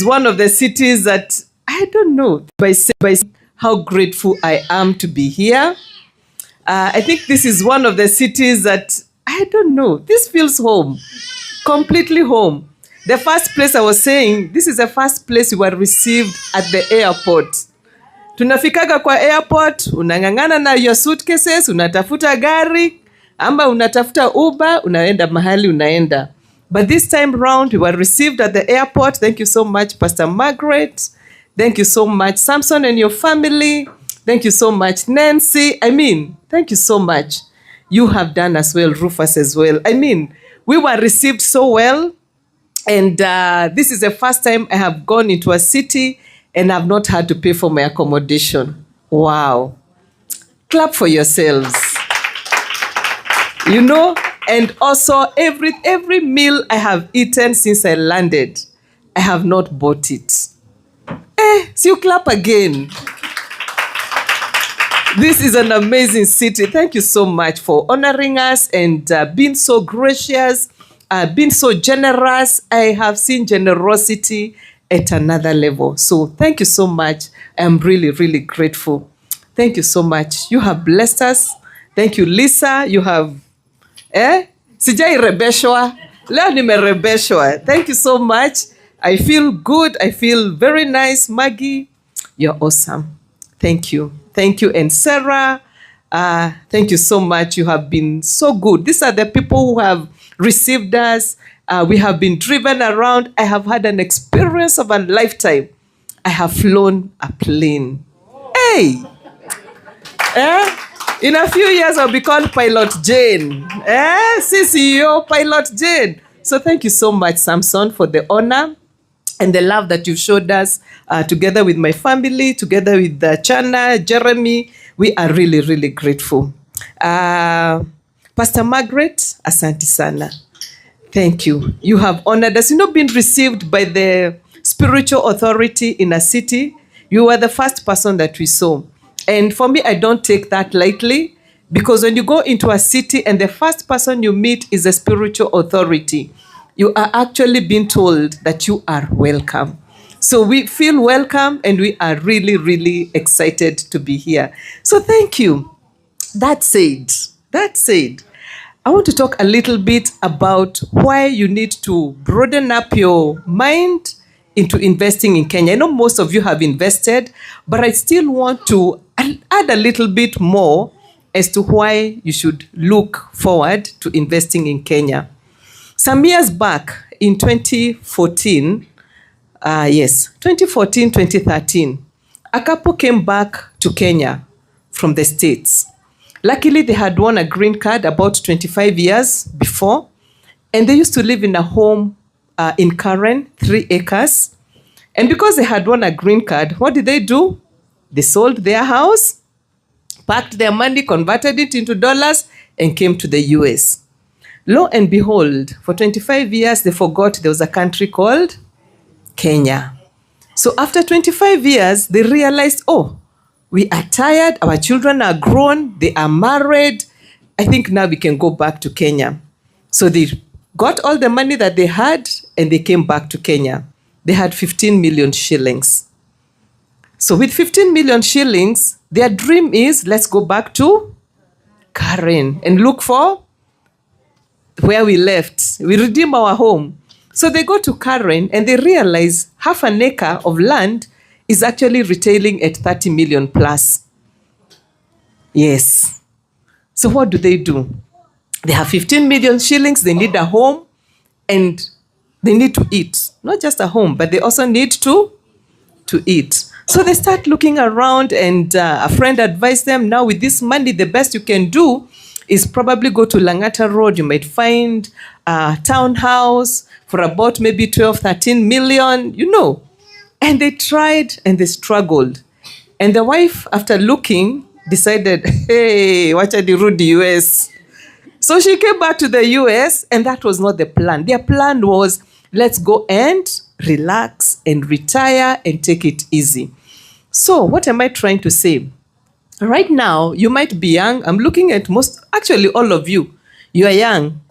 is one of the cities that I don't know by how grateful I am to be here. I think this is one of the cities that I don't know. This feels home, completely home. The first place I was saying, this is the first place we were received at the airport. Tunafikaga kwa airport, unang'ang'ana na your suitcases, unatafuta gari, amba unatafuta Uber, unaenda mahali unaenda. But this time round, we were received at the airport. Thank you so much, Pastor Margaret. Thank you so much, Samson and your family. Thank you so much, Nancy. Thank you so much. You have done as well, Rufus as well. We were received so well. And this is the first time I have gone into a city and I've not had to pay for my accommodation. Wow. Clap for yourselves. And also every meal I have eaten since I landed, I have not bought it. So you clap again. This is an amazing city. Thank you so much for honoring us and being so gracious, being so generous. I have seen generosity at another level. So thank you so much. I'm really, really grateful. Thank you so much. You have blessed us. Thank you, Lisa. You have... Sijai rebeshwa. Leo nimerebeshwa. Thank you so much. I feel good. I feel very nice. Maggie, you're awesome. Thank you. Thank you. And Sarah, thank you so much. You have been so good. These are the people who have received us. We have been driven around. I have had an experience of a lifetime. I have flown a plane. Hey! In a few years, I'll be called Pilot Jane. CCO, Pilot Jane. So thank you so much, Samson, for the honor and the love that you showed us together with my family, together with Chana, Jeremy. We are really, really grateful. Pastor Margaret, asante sana. Thank you. You have honored us. Been received by the spiritual authority in a city. You were the first person that we saw. And for me, I don't take that lightly, because when you go into a city and the first person you meet is a spiritual authority, you are actually being told that you are welcome. So we feel welcome and we are really, really excited to be here. So thank you. That said, I want to talk a little bit about why you need to broaden up your mind into investing in Kenya. I know most of you have invested, but I still want to add a little bit more as to why you should look forward to investing in Kenya. Some years back in 2014, 2013, a couple came back to Kenya from the States. Luckily, they had won a green card about 25 years before, and they used to live in a home in Karen, 3 acres. And because they had won a green card, what did they do? They sold their house, packed their money, converted it into dollars, and came to the US. Lo and behold, for 25 years, they forgot there was a country called Kenya. So after 25 years, they realized, we are tired, our children are grown, they are married. I think now we can go back to Kenya. So they got all the money that they had and they came back to Kenya. They had 15 million shillings. So with 15 million shillings, their dream is, let's go back to Karen and look for where we left. We redeem our home. So they go to Karen and they realize half an acre of land is actually retailing at 30 million plus. Yes. So what do? They have 15 million shillings, they need a home, and they need to eat. Not just a home, but they also need to eat. So they start looking around, and a friend advised them, now with this money, the best you can do is probably go to Langata Road. You might find a townhouse for about maybe 12, 13 million, And they tried and they struggled. And the wife, after looking, decided, hey, what are the US? So she came back to the US, and that was not the plan. Their plan was, let's go and relax and retire and take it easy. So what am I trying to say? Right now, you might be young. I'm looking at actually all of you. You are young.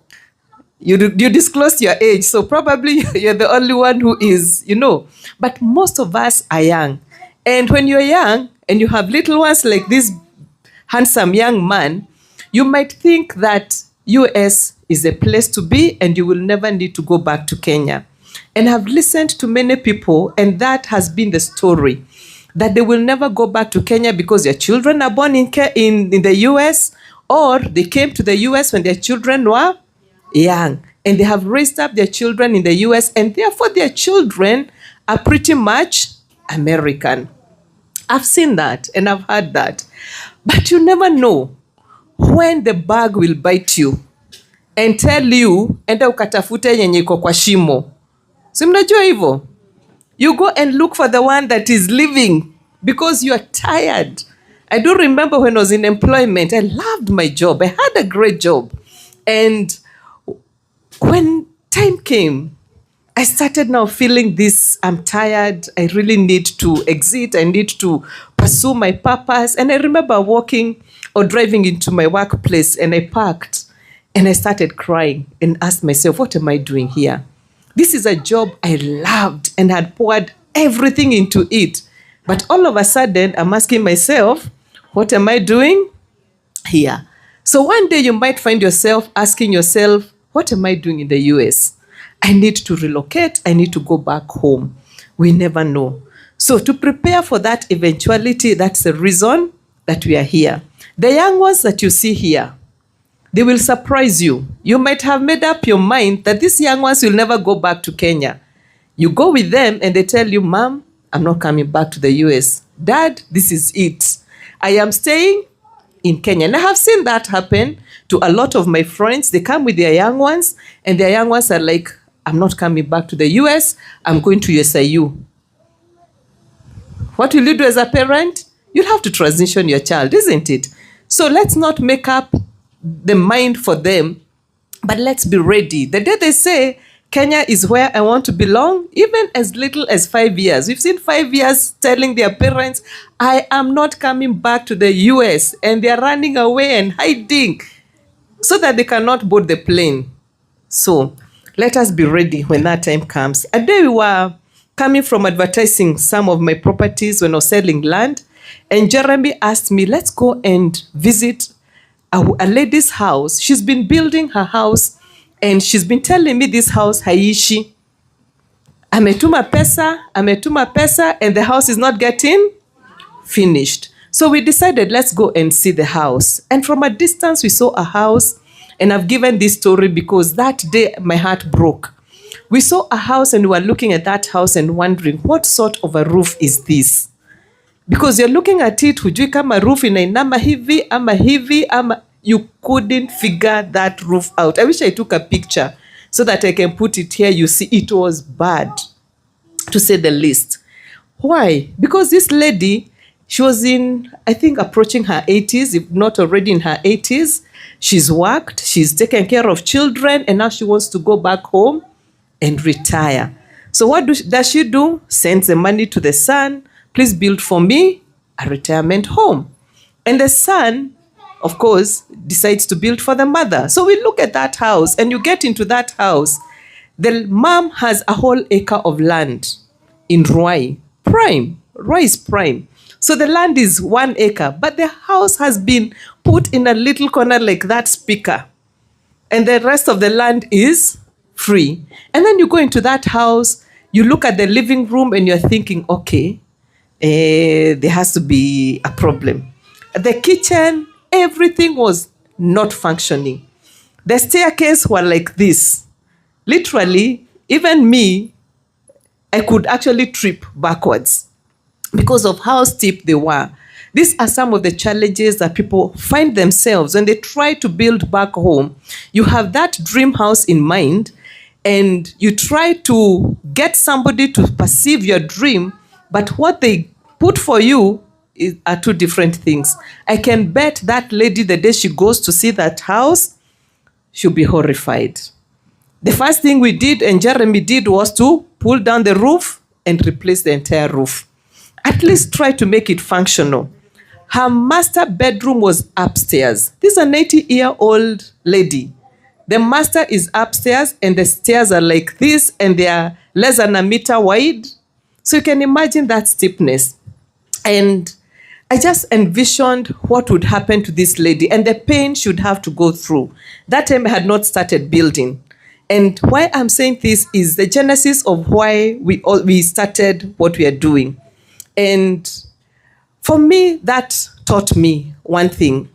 You disclosed your age, so probably you're the only one who is, But most of us are young. And when you're young and you have little ones like this handsome young man, you might think that US is a place to be and you will never need to go back to Kenya. And I've listened to many people, and that has been the story, that they will never go back to Kenya because their children are born in the US, or they came to the US when their children were young, and they have raised up their children in the US, and therefore their children are pretty much American. I've seen that and I've heard that. But you never know when the bug will bite you and tell you, enda ukatafute yenye iko kwa shimo. Si mnajua hivyo? You go and look for the one that is living because you are tired. I do remember when I was in employment, I loved my job. I had a great job. And when time came, I started now feeling this, I'm tired, I really need to exit, I need to pursue my purpose. And I remember walking or driving into my workplace, and I parked and I started crying and asked myself, what am I doing here? This is a job I loved and had poured everything into it. But all of a sudden, I'm asking myself, what am I doing here? So one day you might find yourself asking yourself, what am I doing in the US? I need to relocate. I need to go back home. We never know. So to prepare for that eventuality, that's the reason that we are here. The young ones that you see here, they will surprise you. You might have made up your mind that these young ones will never go back to Kenya. You go with them and they tell you, Mom, I'm not coming back to the US. Dad, this is it. I am staying in Kenya. And I have seen that happen to a lot of my friends. They come with their young ones, and their young ones are like, I'm not coming back to the US. I'm going to USIU. What will you do as a parent? You'll have to transition your child, isn't it? So let's not make up the mind for them, but let's be ready. The day they say, Kenya is where I want to belong, even as little as 5 years. We've seen 5 years telling their parents, I am not coming back to the US, and they're running away and hiding so that they cannot board the plane. So let us be ready when that time comes. A day we were coming from advertising some of my properties when I was selling land, and Jeremy asked me, let's go and visit a lady's house. She's been building her house, and she's been telling me this house haishi. Ametuma pesa, and the house is not getting finished. So we decided, let's go and see the house. And from a distance, we saw a house, and I've given this story because that day my heart broke. We saw a house, and we were looking at that house and wondering, what sort of a roof is this? Because you're looking at it, hujui kama roof inainama hivi, ama you couldn't figure that roof out. I wish I took a picture so that I can put it here. You see, it was bad, to say the least. Why? Because this lady, she was I think, approaching her 80s, if not already in her 80s. She's worked, she's taken care of children, and now she wants to go back home and retire. So what does she do? Sends the money to the son. Please build for me a retirement home. And the son, of course, decides to build for the mother. So we look at that house, and you get into that house. The mom has a whole acre of land in Ruai. Prime. Ruai is prime. So the land is 1 acre, but the house has been put in a little corner like that speaker. And the rest of the land is free. And then you go into that house, you look at the living room, and you're thinking, okay, there has to be a problem. The kitchen, everything was not functioning. The staircase were like this. Literally, even me, I could actually trip backwards because of how steep they were. These are some of the challenges that people find themselves when they try to build back home. You have that dream house in mind, and you try to get somebody to perceive your dream, but what they put for you are two different things. I can bet that lady, the day she goes to see that house, she'll be horrified. The first thing we did, and Jeremy did, was to pull down the roof and replace the entire roof. At least try to make it functional. Her master bedroom was upstairs. This is an 80-year-old lady. The master is upstairs and the stairs are like this and they are less than a meter wide. So you can imagine that steepness. And I just envisioned what would happen to this lady and the pain she'd have to go through. That time I had not started building. And why I'm saying this is the genesis of why we started what we are doing. And for me, that taught me one thing,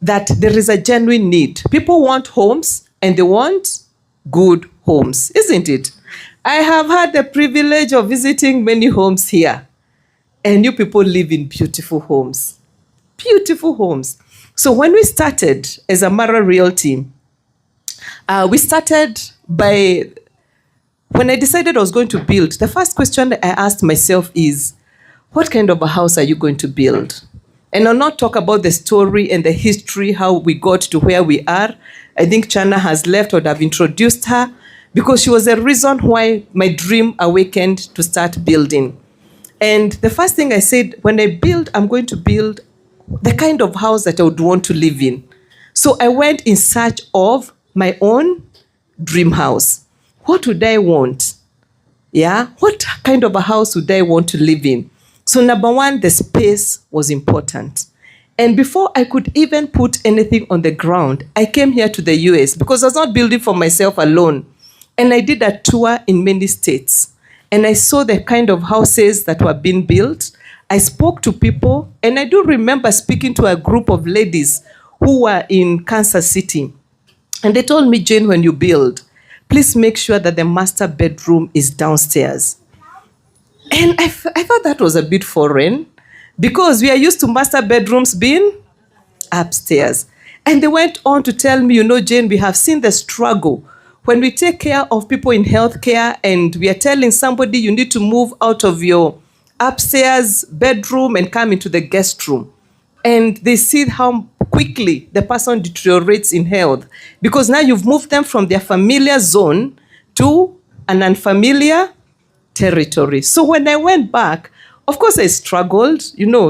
that there is a genuine need. People want homes and they want good homes, isn't it? I have had the privilege of visiting many homes here, and you people live in beautiful homes. Beautiful homes. So when we started as a Mara Realty, we started by, when I decided I was going to build, the first question I asked myself is, what kind of a house are you going to build? And I'll not talk about the story and the history, how we got to where we are. I think Chana has left, or I've introduced her, because she was the reason why my dream awakened to start building. And the first thing I said, when I build, I'm going to build the kind of house that I would want to live in. So I went in search of my own dream house. What would I want? Yeah, what kind of a house would I want to live in? So number one, the space was important. And before I could even put anything on the ground, I came here to the US because I was not building for myself alone. And I did a tour in many states. And I saw the kind of houses that were being built. I spoke to people, and I do remember speaking to a group of ladies who were in Kansas City. And they told me, Jane, when you build, please make sure that the master bedroom is downstairs. And I thought that was a bit foreign, because we are used to master bedrooms being upstairs. And they went on to tell me, Jane, we have seen the struggle when we take care of people in healthcare, and we are telling somebody you need to move out of your upstairs bedroom and come into the guest room. And they see how quickly the person deteriorates in health, because now you've moved them from their familiar zone to an unfamiliar territory. So when I went back, of course I struggled,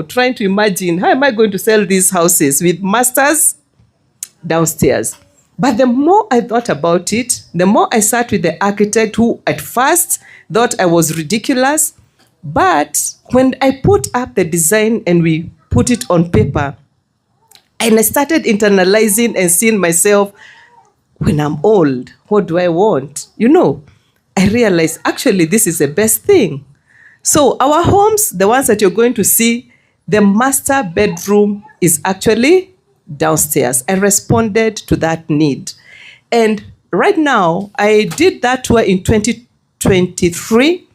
trying to imagine, how am I going to sell these houses with masters downstairs? But the more I thought about it, the more I sat with the architect, who at first thought I was ridiculous. But when I put up the design and we put it on paper, and I started internalizing and seeing myself, when I'm old, what do I want? I realized, actually, this is the best thing. So our homes, the ones that you're going to see, the master bedroom is actually downstairs. I responded to that need. And right now, I did that tour in 2023.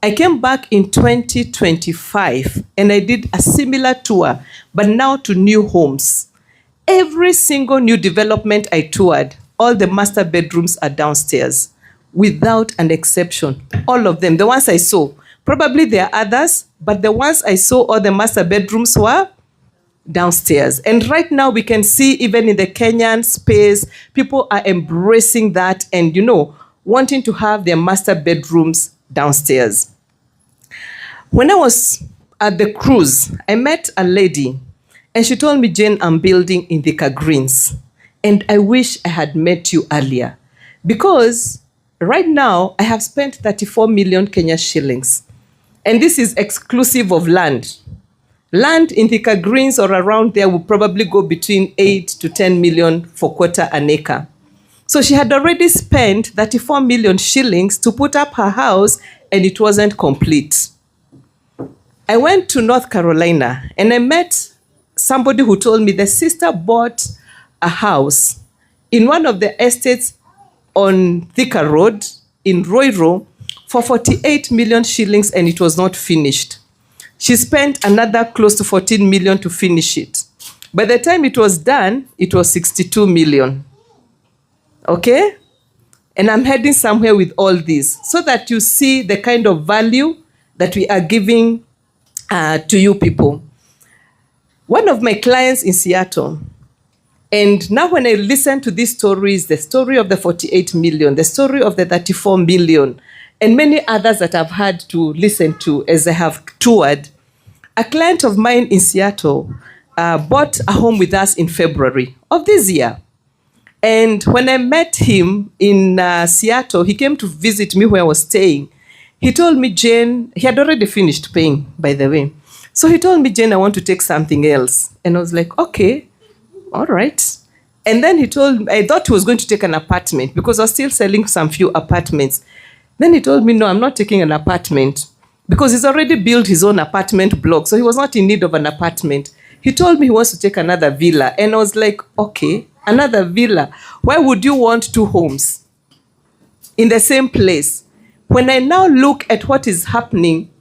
I came back in 2025, and I did a similar tour, but now to new homes. Every single new development I toured, all the master bedrooms are downstairs, without an exception. All of them, the ones I saw. Probably there are others, but the ones I saw, all the master bedrooms were downstairs. And right now we can see, even in the Kenyan space, people are embracing that and, wanting to have their master bedrooms downstairs. When I was at the cruise, I met a lady, and she told me, Jane, I'm building in Thika Greens, and I wish I had met you earlier, because right now I have spent 34 million Kenya shillings, and this is exclusive of land. Land in Thika Greens or around there will probably go between 8 to 10 million for quarter an acre. So she had already spent 34 million shillings to put up her house, and it wasn't complete. I went to North Carolina, and I met somebody who told me the sister bought a house in one of the estates on Thika Road in Roiro for 48 million shillings, and it was not finished. She spent another close to 14 million to finish it. By the time it was done, it was 62 million. Okay? And I'm heading somewhere with all this, so that you see the kind of value that we are giving to you people. One of my clients in Seattle, and now when I listen to these stories, the story of the 48 million, the story of the 34 million, and many others that I've had to listen to as I have toured, a client of mine in Seattle bought a home with us in February of this year. And when I met him in Seattle, he came to visit me where I was staying. He told me, Jane, he had already finished paying, by the way. So he told me, Jane, I want to take something else. And I was like, okay, all right. And then he told me, I thought he was going to take an apartment because I was still selling some few apartments. Then he told me, no, I'm not taking an apartment because he's already built his own apartment block. So he was not in need of an apartment. He told me he wants to take another villa. And I was like, okay, another villa. Why would you want two homes in the same place? When I now look at what is happening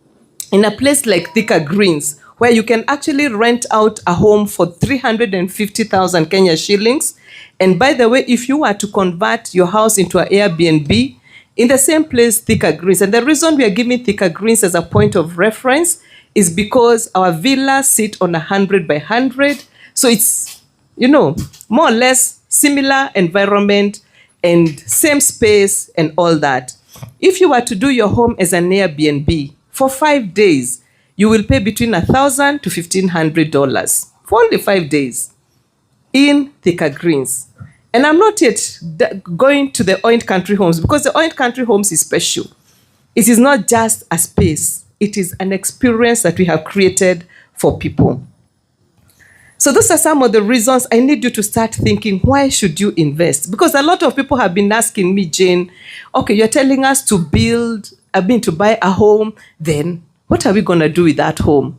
in a place like Thika Greens, where you can actually rent out a home for 350,000 Kenya shillings. And by the way, if you were to convert your house into an Airbnb, in the same place, Thika Greens, and the reason we are giving Thika Greens as a point of reference is because our villas sit on 100 by 100. So it's, more or less similar environment and same space and all that. If you were to do your home as an Airbnb for 5 days, you will pay between $1,000 to $1,500 for only 5 days in Thika Greens. And I'm not yet going to the Oint Country Homes because the Oint Country Homes is special. It is not just a space. It is an experience that we have created for people. So those are some of the reasons I need you to start thinking, why should you invest? Because a lot of people have been asking me, Jane, okay, you're telling us to buy a home, then what are we going to do with that home?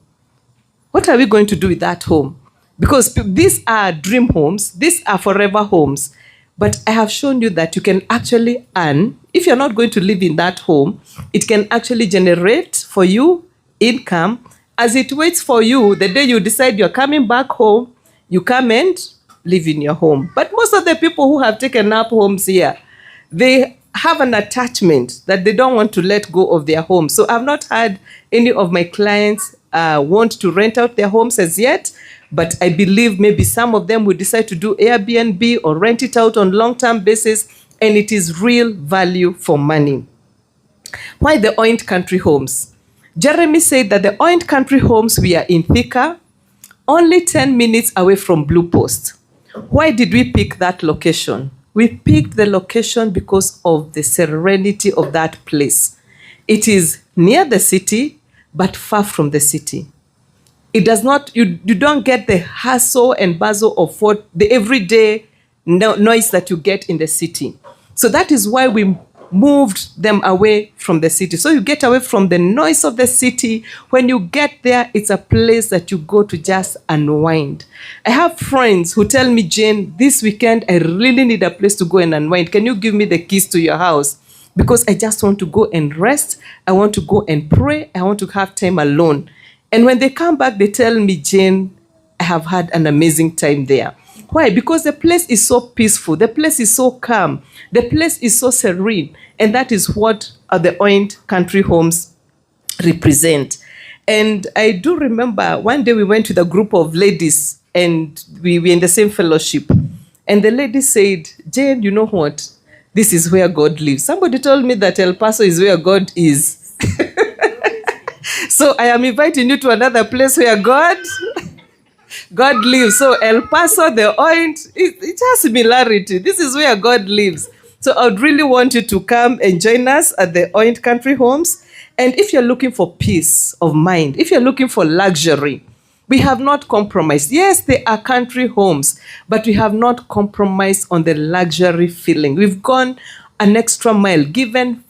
What are we going to do with that home? Because these are dream homes, these are forever homes. But I have shown you that you can actually earn. If you're not going to live in that home, it can actually generate for you income as it waits for you. The day you decide you're coming back home, you come and live in your home. But most of the people who have taken up homes here, they have an attachment that they don't want to let go of their home. So I've not had any of my clients want to rent out their homes as yet, but I believe maybe some of them will decide to do Airbnb or rent it out on long-term basis, and it is real value for money. Why the Oint Country Homes? Jeremy said that the Oint Country Homes, we are in Thika, only 10 minutes away from Blue Post. Why did we pick that location? We picked the location because of the serenity of that place. It is near the city, but far from the city. It does not, you don't get the hustle and bustle of what the everyday noise that you get in the city. So that is why we moved them away from the city. So you get away from the noise of the city. When you get there, it's a place that you go to just unwind. I have friends who tell me, Jane, this weekend, I really need a place to go and unwind. Can you give me the keys to your house? Because I just want to go and rest. I want to go and pray. I want to have time alone. And when they come back, they tell me, Jane, I have had an amazing time there. Why? Because the place is so peaceful. The place is so calm. The place is so serene. And that is what the Oint Country Homes represent. And I do remember one day we went with a group of ladies and we were in the same fellowship. And the lady said, Jane, you know what? This is where God lives. Somebody told me that El Paso is where God is. So I am inviting you to another place where God lives. So El Paso, the Oint, it has similarity. This is where God lives. So I would really want you to come and join us at the Oint Country Homes. And if you're looking for peace of mind, if you're looking for luxury, we have not compromised. Yes, they are country homes, but we have not compromised on the luxury feeling. We've gone an extra mile, given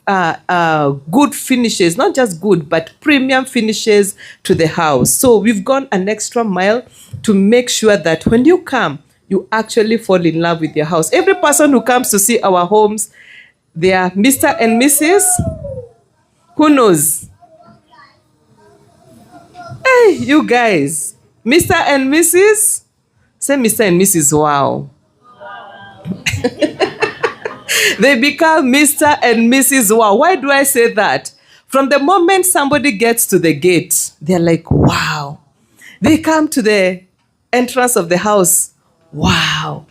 good finishes, not just good, but premium finishes to the house. So we've gone an extra mile to make sure that when you come, you actually fall in love with your house. Every person who comes to see our homes, they are Mr. and Mrs. Who knows? Hey, you guys, Mr. and Mrs. Say Mr. and Mrs. Wow. They become Mr. and Mrs. Wow. Why do I say that? From the moment somebody gets to the gate, they're like, wow. They come to the entrance of the house. Wow.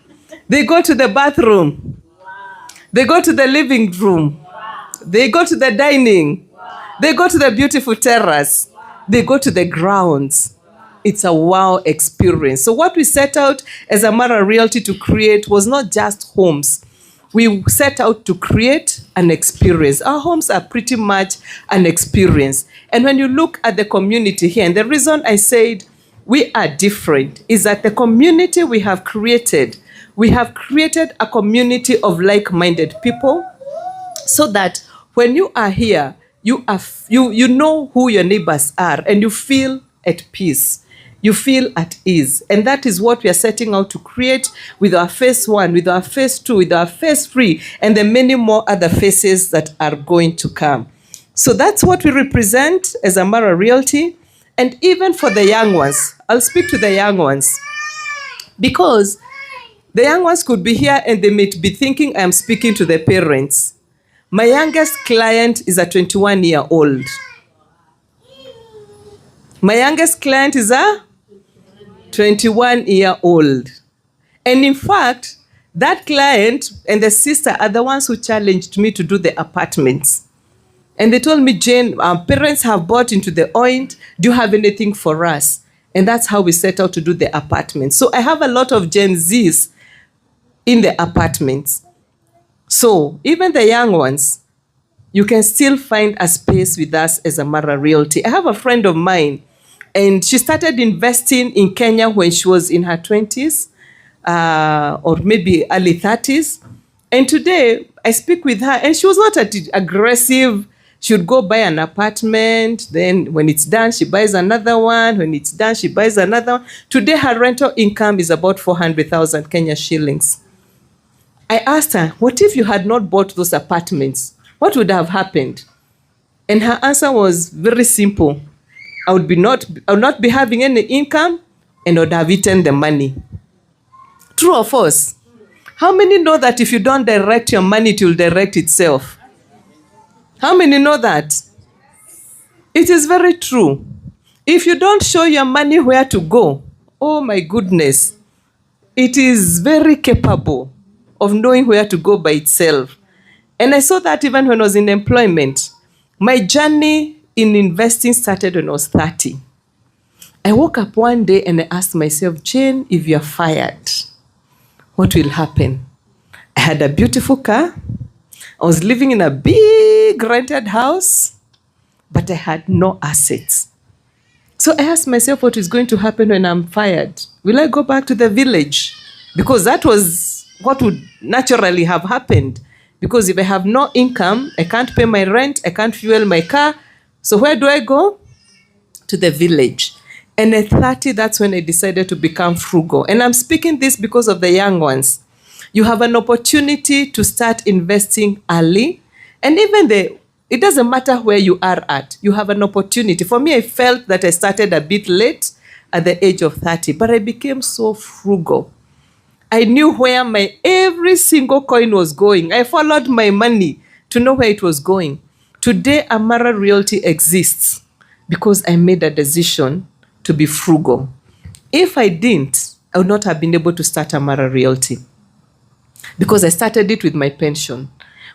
They go to the bathroom. They go to the living room. They go to the dining. They go to the beautiful terrace. They go to the grounds. It's a wow experience. So what we set out as Amara Realty to create was not just homes. We set out to create an experience. Our homes are pretty much an experience. And when you look at the community here, and the reason I said we are different is that the community we have created a community of like-minded people, so that when you are here, you know who your neighbors are, and you feel at peace. You feel at ease. And that is what we are setting out to create with our phase 1, with our phase 2, with our phase 3, and the many more other phases that are going to come. So that's what we represent as Amara Realty. And even for the young ones, I'll speak to the young ones, because the young ones could be here and they may be thinking I'm speaking to the parents. My youngest client is a 21-year-old. My youngest client is a 21-year-old. And in fact, that client and the sister are the ones who challenged me to do the apartments. And they told me, Jane, our parents have bought into the oint. Do you have anything for us? And that's how we set out to do the apartments. So I have a lot of Gen Zs in the apartments. So even the young ones, you can still find a space with us as Amara Realty. I have a friend of mine, and she started investing in Kenya when she was in her 20s, or maybe early 30s. And today, I speak with her, and she was not aggressive. She would go buy an apartment. Then when it's done, she buys another one. When it's done, she buys another one. Today, her rental income is about 400,000 Kenya shillings. I asked her, what if you had not bought those apartments? What would have happened? And her answer was very simple. I would not be having any income, and I would have eaten the money. True or false? How many know that if you don't direct your money, it will direct itself? How many know that? It is very true. If you don't show your money where to go, oh my goodness, it is very capable of knowing where to go by itself. And I saw that even when I was in employment. My journey in investing started when I was 30. I woke up one day and I asked myself, Jane, if you're fired, what will happen? I had a beautiful car. I was living in a big rented house, but I had no assets. So I asked myself, what is going to happen when I'm fired? Will I go back to the village? Because that was what would naturally have happened. Because if I have no income, I can't pay my rent, I can't fuel my car. So where do I go? To the village. And at 30, that's when I decided to become frugal. And I'm speaking this because of the young ones. You have an opportunity to start investing early. And even it doesn't matter where you are at. You have an opportunity. For me, I felt that I started a bit late at the age of 30, but I became so frugal. I knew where my every single coin was going. I followed my money to know where it was going. Today, Amara Realty exists because I made a decision to be frugal. If I didn't, I would not have been able to start Amara Realty, because I started it with my pension.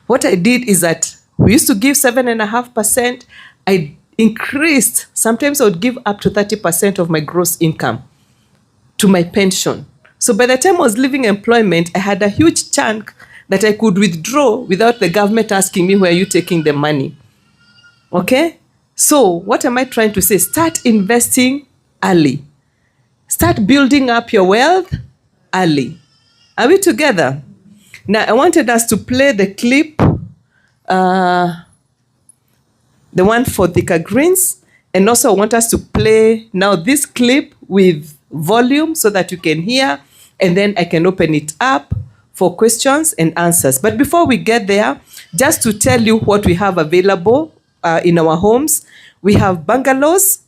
What I did is that we used to give 7.5%. I increased. Sometimes I would give up to 30% of my gross income to my pension. So by the time I was leaving employment, I had a huge chunk that I could withdraw without the government asking me, where are you taking the money? Okay? So what am I trying to say? Start investing early. Start building up your wealth early. Are we together? Now, I wanted us to play the clip, the one for thicker greens, and also I want us to play now this clip with volume so that you can hear, and then I can open it up for questions and answers. But before we get there, just to tell you what we have available in our homes, we have bungalows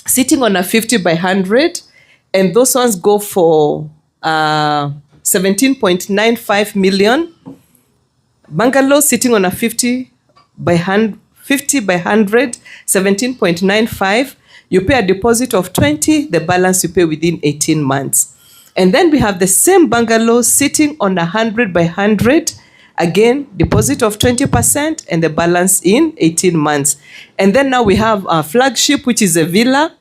sitting on a 50 by 100, and those ones go for 17.95 million. Bungalows sitting on a 50 by 100, 17.95. You pay a deposit of 20, the balance you pay within 18 months. And then we have the same bungalow sitting on 100 by 100. Again, deposit of 20% and the balance in 18 months. And then now we have our flagship, which is a villa.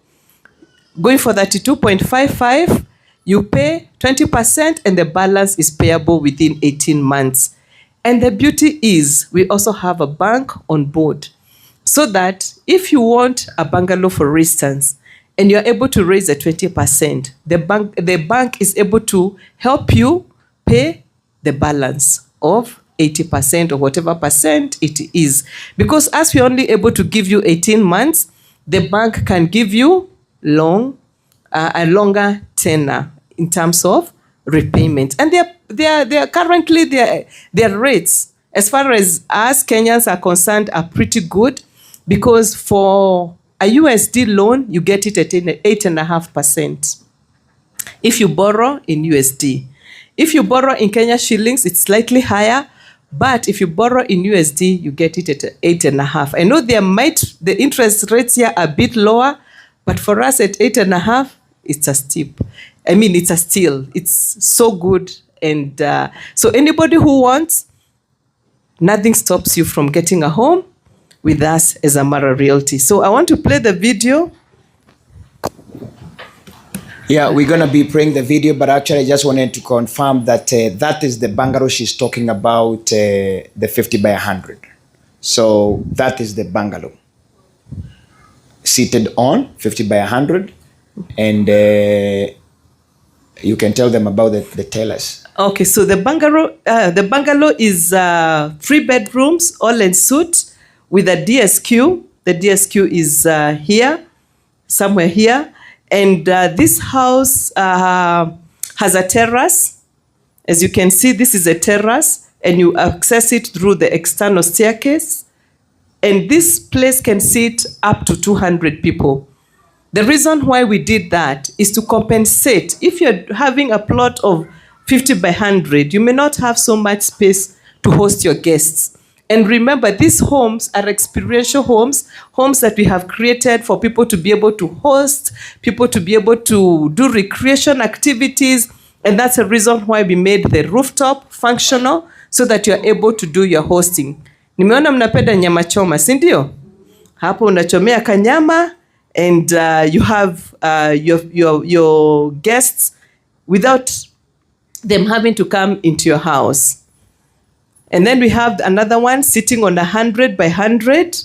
Going for 32.55, you pay 20% and the balance is payable within 18 months. And the beauty is we also have a bank on board, so that if you want a bungalow, for instance, and you're able to raise the 20%, the bank is able to help you pay the balance of 80% or whatever percent it is. Because as we're only able to give you 18 months, the bank can give you a longer tenor in terms of repayment. And they are currently their rates, as far as us Kenyans are concerned, are pretty good, because for a USD loan, you get it at 8.5% if you borrow in USD. If you borrow in Kenya shillings, it's slightly higher, but if you borrow in USD, you get it at 8.5. I know the interest rates here are a bit lower, but for us at 8.5, it's a steep. It's a steal. It's so good. And so anybody who wants, nothing stops you from getting a home with us as Amara Realty. So I want to play the video. Yeah, we're going to be playing the video, but actually I just wanted to confirm that that is the bungalow she's talking about, the 50 by 100. So that is the bungalow. Seated on 50 by 100. And you can tell them about the tellers. Okay, so the bungalow is 3 bedrooms, all en suite, with a DSQ. The DSQ is here, somewhere here. And this house has a terrace. As you can see, this is a terrace, and you access it through the external staircase. And this place can seat up to 200 people. The reason why we did that is to compensate. If you're having a plot of 50 by 100, you may not have so much space to host your guests. And remember, these homes are experiential homes that we have created for people to be able to host, people to be able to do recreation activities. And that's the reason why we made the rooftop functional, so that you're able to do your hosting. Nimeona mnapenda nyama choma, si ndio? Hapo unachomea kanyama, and you have your guests without them having to come into your house. And then we have another one sitting on 100 by 100.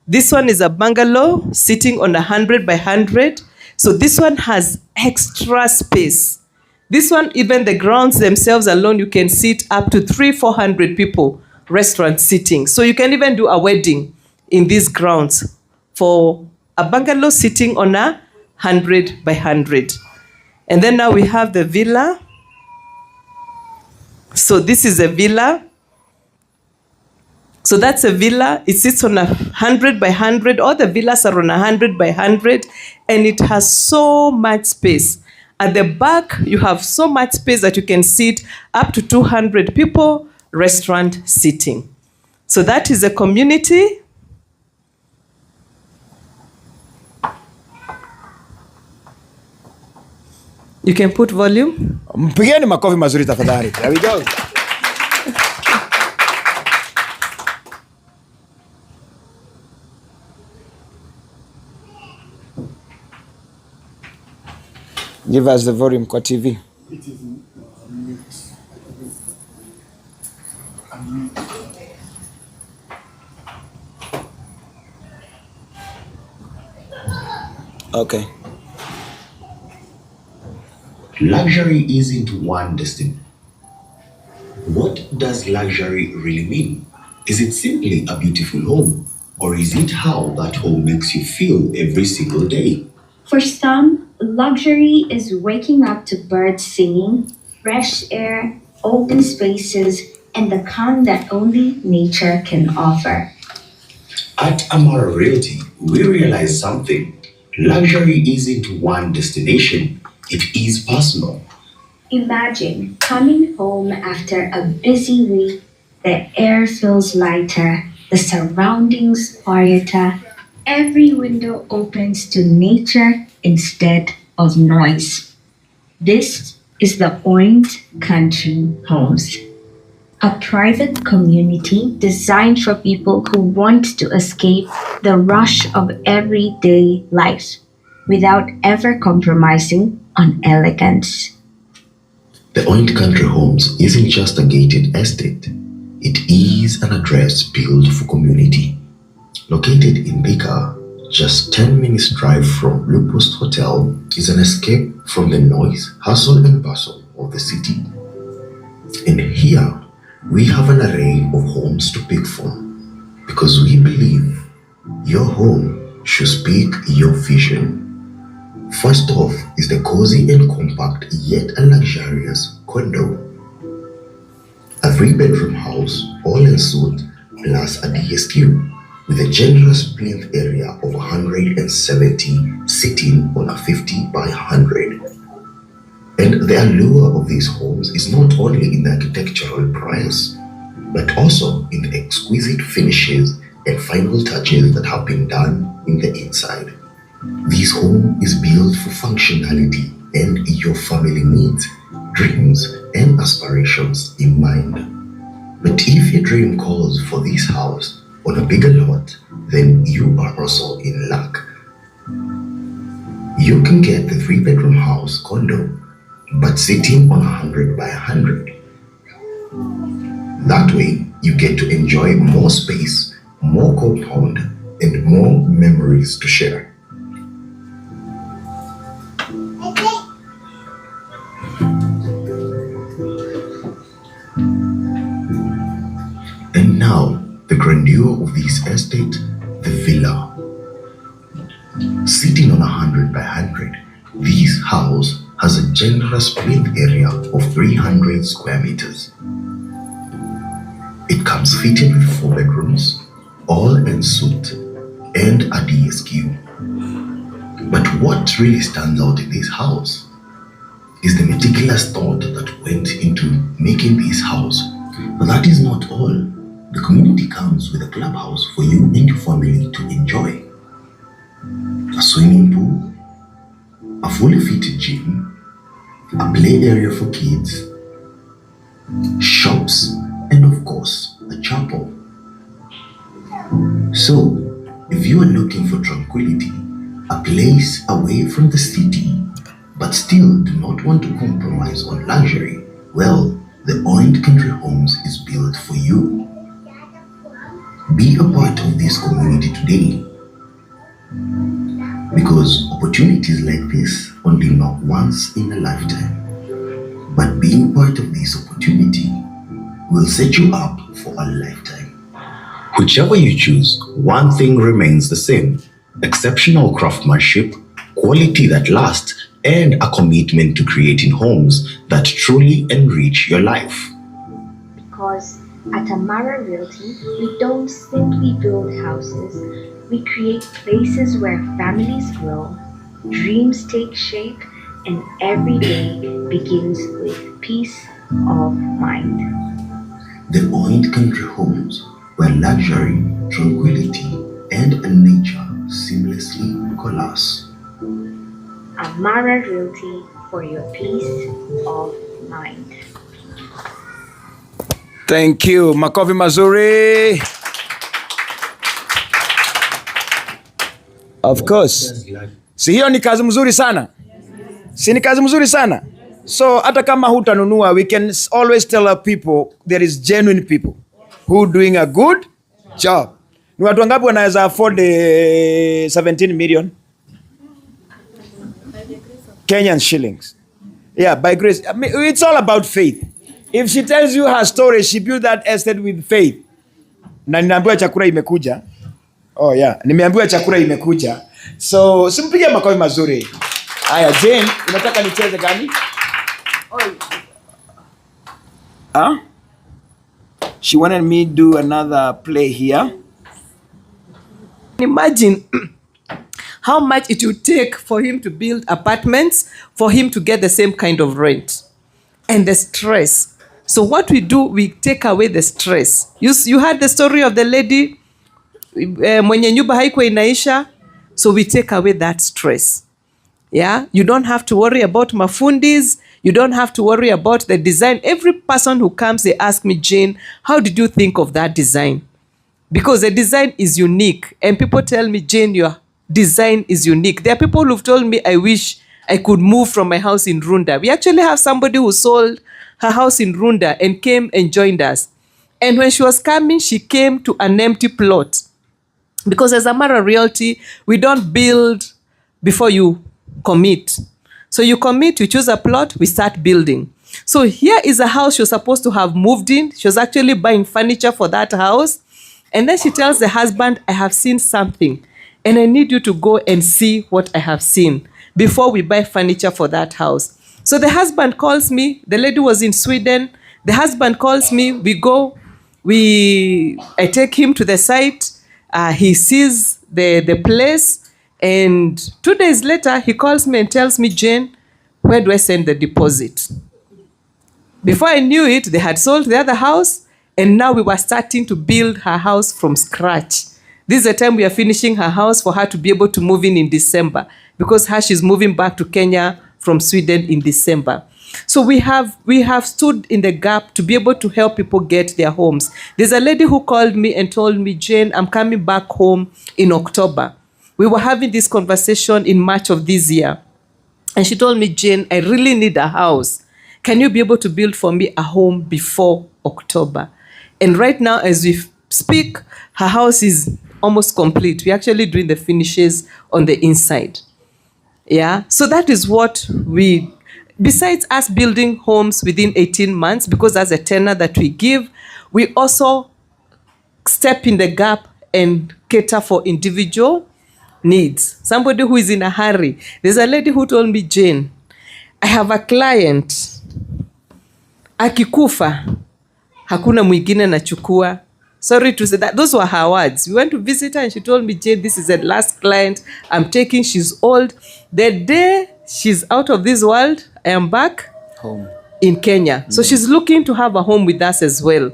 This one is a bungalow sitting on 100 by 100. So this one has extra space. This one, even the grounds themselves alone, you can sit up to 300-400 people, restaurant sitting. So you can even do a wedding in these grounds for a bungalow sitting on 100 by 100. And then now we have the villa. So this is a villa. So that's a villa. It sits on 100 by 100. All the villas are on 100 by 100, and it has so much space. At the back, you have so much space that you can sit up to 200 people, restaurant sitting. So that is a community. You can put volume. Mpigeni makofi mazuri tafadhali. There we go. Give us the volume kwa TV. Okay. Luxury isn't one destination. What does luxury really mean? Is it simply a beautiful home, or is it how that home makes you feel every single day? For some, luxury is waking up to birds singing, fresh air, open spaces, and the calm that only nature can offer. At Amara Realty, we realize something. Luxury isn't one destination, it is personal. Imagine coming home after a busy week, the air feels lighter, the surroundings quieter, every window opens to nature instead of noise. This is the Point Country Homes, a private community designed for people who want to escape the rush of everyday life. without ever compromising on elegance. The Oint Country Homes isn't just a gated estate. It is an address built for community. Located in Bika, just 10 minutes drive from Blue Post Hotel, is an escape from the noise, hustle and bustle of the city. And here, we have an array of homes to pick from because we believe your home should speak your vision. First off is the cozy and compact yet a luxurious condo. A 3-bedroom house, all en suite, plus a DSQ with a generous plinth area of 170 sitting on a 50 by 100. And the allure of these homes is not only in the architectural price, but also in the exquisite finishes and final touches that have been done in the inside. This home is built for functionality and your family needs, dreams, and aspirations in mind. But if your dream calls for this house on a bigger lot, then you are also in luck. You can get the 3-bedroom house condo, but sitting on 100 by 100. That way, you get to enjoy more space, more compound, and more memories to share. And now, the grandeur of this estate, the villa. Sitting on 100 by 100, this house has a generous plinth area of 300 square meters. It comes fitted with 4 bedrooms, all en suite, and a DSQ. But what really stands out in this house is the meticulous thought that went into making this house. But that is not all. The community comes with a clubhouse for you and your family to enjoy. A swimming pool, a fully fitted gym, a play area for kids, shops, and of course, a chapel. So, if you are looking for tranquility, a place away from the city, but still do not want to compromise on luxury, well, the Oint Country Homes is built for you. Be a part of this community today, because opportunities like this only knock once in a lifetime. But being part of this opportunity will set you up for a lifetime. Whichever you choose, one thing remains the same: exceptional craftsmanship, quality that lasts, and a commitment to creating homes that truly enrich your life. Because at Amara Realty, we don't simply build houses, we create places where families grow, dreams take shape, and every day begins with peace of mind. The Oint Country Homes, where luxury, tranquility, and nature seamlessly coalesce. Amara Realty for your peace of mind. Thank you. Makofi mazuri. Of course. Si hiyo ni kazi mzuri sana? Si ni kazi mzuri sana? So hata kama hutanunua, we can always tell our people there is genuine people who doing a good job. Ni watu wangapi wanaweza afford 17 million Kenyan shillings? Yeah, by grace. I mean, it's all about faith. If she tells you her story, she built that estate with faith. Na nimeambiwa chakula imekuja. Oh yeah, nimeambiwa chakula imekuja. So, simpige makofi mazuri. Haya, Jane, unataka nicheze gani? Huh? She wanted me to do another play here. Imagine how much it would take for him to build apartments, for him to get the same kind of rent and the stress. So what we do, we take away the stress. You heard the story of the lady mwenye nyumba haikuwa inaisha. So we take away that stress. Yeah, you don't have to worry about mafundis. You don't have to worry about the design. Every person who comes, they ask me, Jane, how did you think of that design? Because the design is unique. And people tell me, Jane, design is unique. There are people who've told me, I wish I could move from my house in Runda. We actually have somebody who sold her house in Runda and came and joined us. And when she was coming, she came to an empty plot. Because as a matter of realty, we don't build before you commit. So you commit, you choose a plot, we start building. So here is a house she was supposed to have moved in. She was actually buying furniture for that house. And then she tells the husband, I have seen something, and I need you to go and see what I have seen before we buy furniture for that house. So the husband calls me. The lady was in Sweden. The husband calls me. We go. I take him to the site. He sees the place. And 2 days later, he calls me and tells me, Jane, where do I send the deposit? Before I knew it, they had sold the other house, and now we were starting to build her house from scratch. This is the time we are finishing her house for her to be able to move in December, because she's moving back to Kenya from Sweden in December. So we have stood in the gap to be able to help people get their homes. There's a lady who called me and told me, Jane, I'm coming back home in October. We were having this conversation in March of this year. And she told me, Jane, I really need a house. Can you be able to build for me a home before October? And right now, as we speak, her house is almost complete. We're actually doing the finishes on the inside. Yeah, so that is what besides us building homes within 18 months, because that's a tenure that we give, we also step in the gap and cater for individual needs. Somebody who is in a hurry. There's a lady who told me, Jane, I have a client, akikufa, hakuna mwingine nachukua. Sorry to say that, those were her words. We went to visit her and she told me, Jane, this is the last client I'm taking. She's old. The day she's out of this world, I am back home in Kenya. So she's looking to have a home with us as well.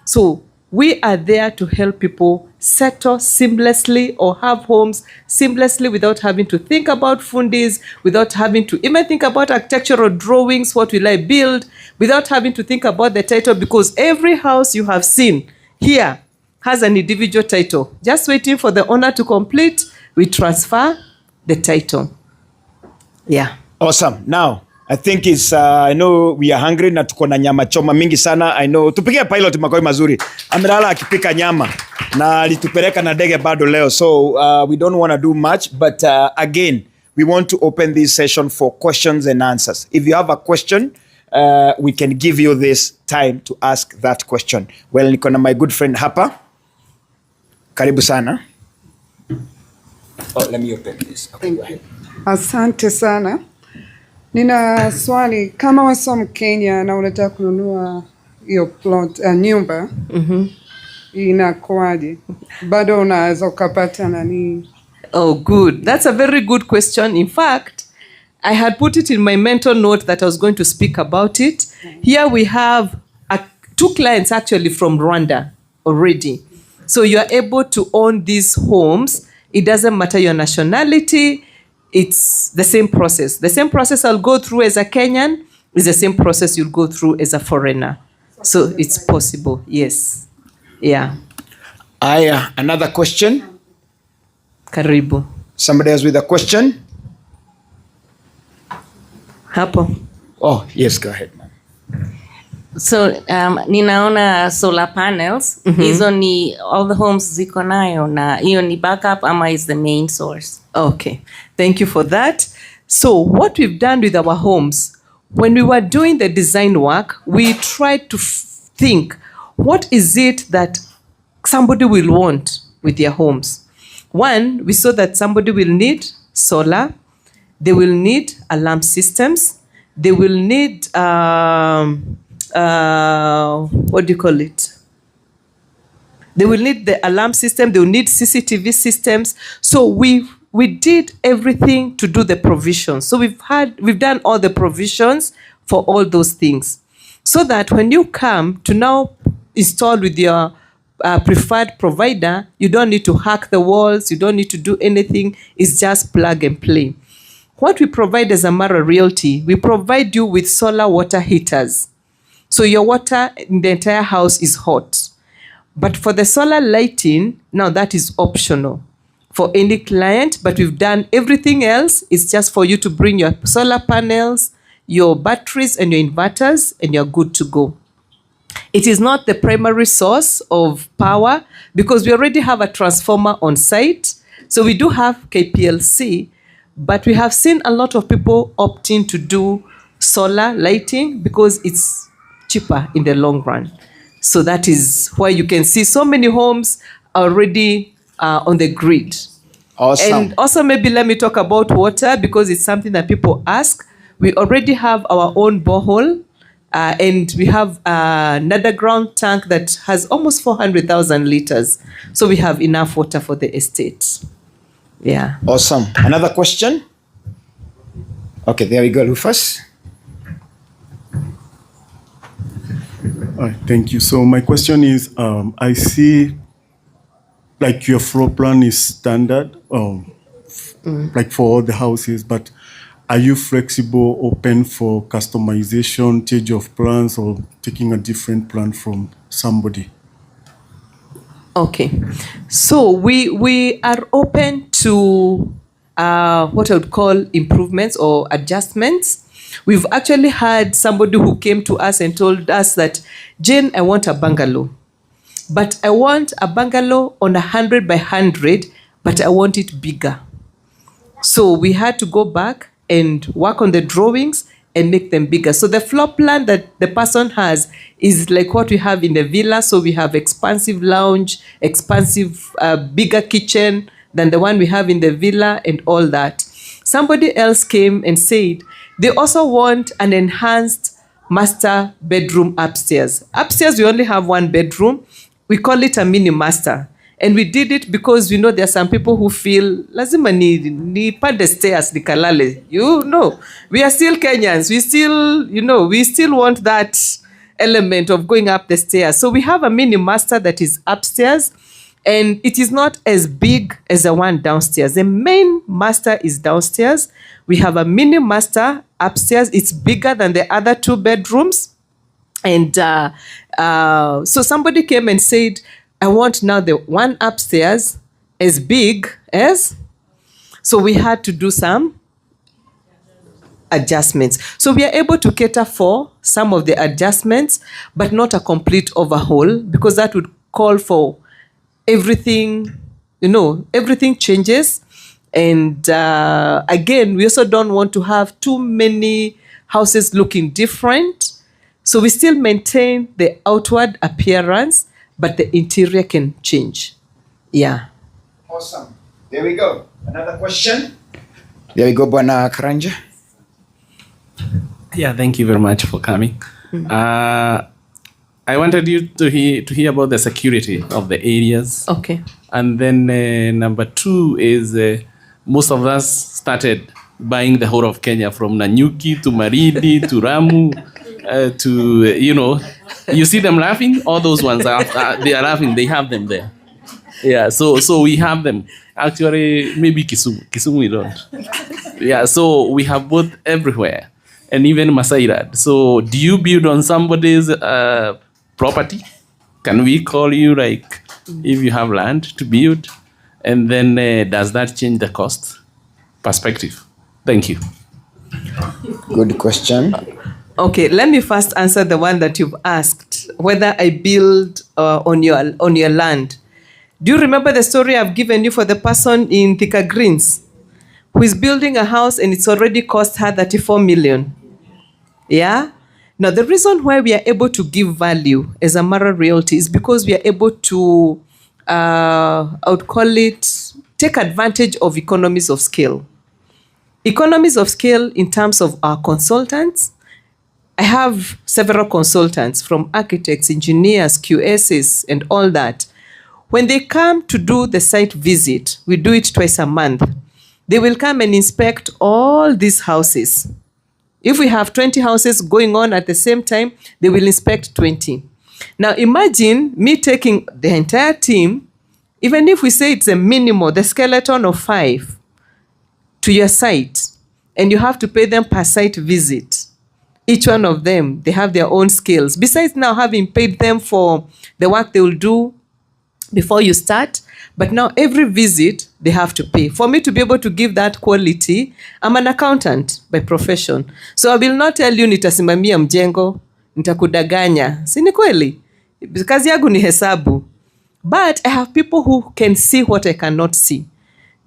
So we are there to help people settle seamlessly or have homes seamlessly without having to think about fundis, without having to even think about architectural drawings, what will I build, without having to think about the title, because every house you have seen here has an individual title. Just waiting for the owner to complete, we transfer the title. Yeah. Awesome. Now, I think I know we are hungry na tuko na nyama choma mingi sana. I know. Tupigie pilot makoi mazuri. Amelala akipika nyama na alitupeleka na ndege bado leo. So we don't want to do much, but again, we want to open this session for questions and answers. If you have a question, we can give you this time to ask that question. Well, niko na my good friend hapa. Karibu sana. Oh, let me open this. Okay, go ahead. Asante sana. Nina swali, kama wewe Mkenya na unataka kununua hiyo plot nyumba, inakuwaje? Bado unaweza ukapata nani? Oh, good. That's a very good question. In fact, I had put it in my mental note that I was going to speak about it. Here we have 2 clients actually from Rwanda already. So you are able to own these homes. It doesn't matter your nationality. It's the same process. The same process I'll go through as a Kenyan is the same process you'll go through as a foreigner. So it's possible, yes. Yeah. Another question? Karibu. Somebody else with a question? Hapo. Oh, yes, go ahead, ma'am. So ninaona solar panels, hizo ni all the homes ziko nayo, na hiyo ni backup ama is the main source? Okay, thank you for that. So what we've done with our homes, when we were doing the design work, we tried to think, what is it that somebody will want with their homes? One, we saw that somebody will need solar, they will need alarm systems, they will need, what do you call it? They will need the alarm system, they will need CCTV systems. So we did everything to do the provisions. So we've done all the provisions for all those things. So that when you come to now install with your preferred provider, you don't need to hack the walls, you don't need to do anything, it's just plug and play. What we provide as Amara Realty, we provide you with solar water heaters. So your water in the entire house is hot. But for the solar lighting, now that is optional. for any client, but we've done everything else. It's just for you to bring your solar panels, your batteries, and your inverters, and you're good to go. It is not the primary source of power because we already have a transformer on site. So we do have KPLC, but we have seen a lot of people opting to do solar lighting because it's cheaper in the long run. So that is why you can see so many homes already on the grid. Awesome. And also maybe let me talk about water because it's something that people ask. We already have our own borehole and we have another ground tank that has almost 400,000 liters. So we have enough water for the estate. Yeah. Awesome. Another question? Okay, there we go, Rufus. Thank you. So my question is, I see like your floor plan is standard, like for all the houses, but are you flexible, open for customization, change of plans, or taking a different plan from somebody? Okay. So we are open to what I would call improvements or adjustments. We've actually had somebody who came to us and told us that, Jane, I want a bungalow. But I want a bungalow on 100 by 100, but I want it bigger. So we had to go back and work on the drawings and make them bigger. So the floor plan that the person has is like what we have in the villa. So we have expansive lounge, expansive, bigger kitchen than the one we have in the villa and all that. Somebody else came and said they also want an enhanced master bedroom upstairs. Upstairs, we only have one bedroom. We call it a mini master. And we did it because we know there are some people who feel, lazima ni pande stairs ni kalale. You know, we are still Kenyans. We still, we still want that element of going up the stairs. So we have a mini master that is upstairs. And it is not as big as the one downstairs. The main master is downstairs. We have a mini master upstairs. It's bigger than the other two bedrooms. And so somebody came and said, I want now the one upstairs as big as. So we had to do some adjustments. So we are able to cater for some of the adjustments, but not a complete overhaul because that would call for everything, everything changes. And again, we also don't want to have too many houses looking different. So we still maintain the outward appearance, but the interior can change. Yeah. Awesome. There we go. Another question? There we go, Bwana Karanja. Yeah, thank you very much for coming. I wanted you to hear about the security of the areas. Okay. And then number two is most of us started buying the whole of Kenya from Nanyuki to Maridi to Ramu to, you see them laughing? All those ones, they are laughing. They have them there. Yeah, so we have them. Actually, maybe Kisumu. Kisumu we don't. Yeah, so we have both everywhere. And even Masairad. So do you build on somebody's property? Can we call you like if you have land to build? And then does that change the cost perspective? Thank you. Good question. Okay, let me first answer the one that you've asked, whether I build on your land. Do you remember the story I've given you for the person in Thika Greens who is building a house and it's already cost her 34 million? Yeah? Now, the reason why we are able to give value as a Mara Realty is because we are able to, I would call it, take advantage of economies of scale. Economies of scale in terms of our consultants. I have several consultants from architects, engineers, QSs, and all that. When they come to do the site visit, we do it twice a month. They will come and inspect all these houses. If we have 20 houses going on at the same time, they will inspect 20. Now imagine me taking the entire team, even if we say it's a minimum, the skeleton of 5, to your site, and you have to pay them per site visit. Each one of them, they have their own skills. Besides now having paid them for the work they will do before you start. But now every visit, they have to pay. For me to be able to give that quality, I'm an accountant by profession. So I will not tell you nitasimamia mjengo, nitakudaganya. Si ni kweli? Kazi yangu ni hesabu. But I have people who can see what I cannot see.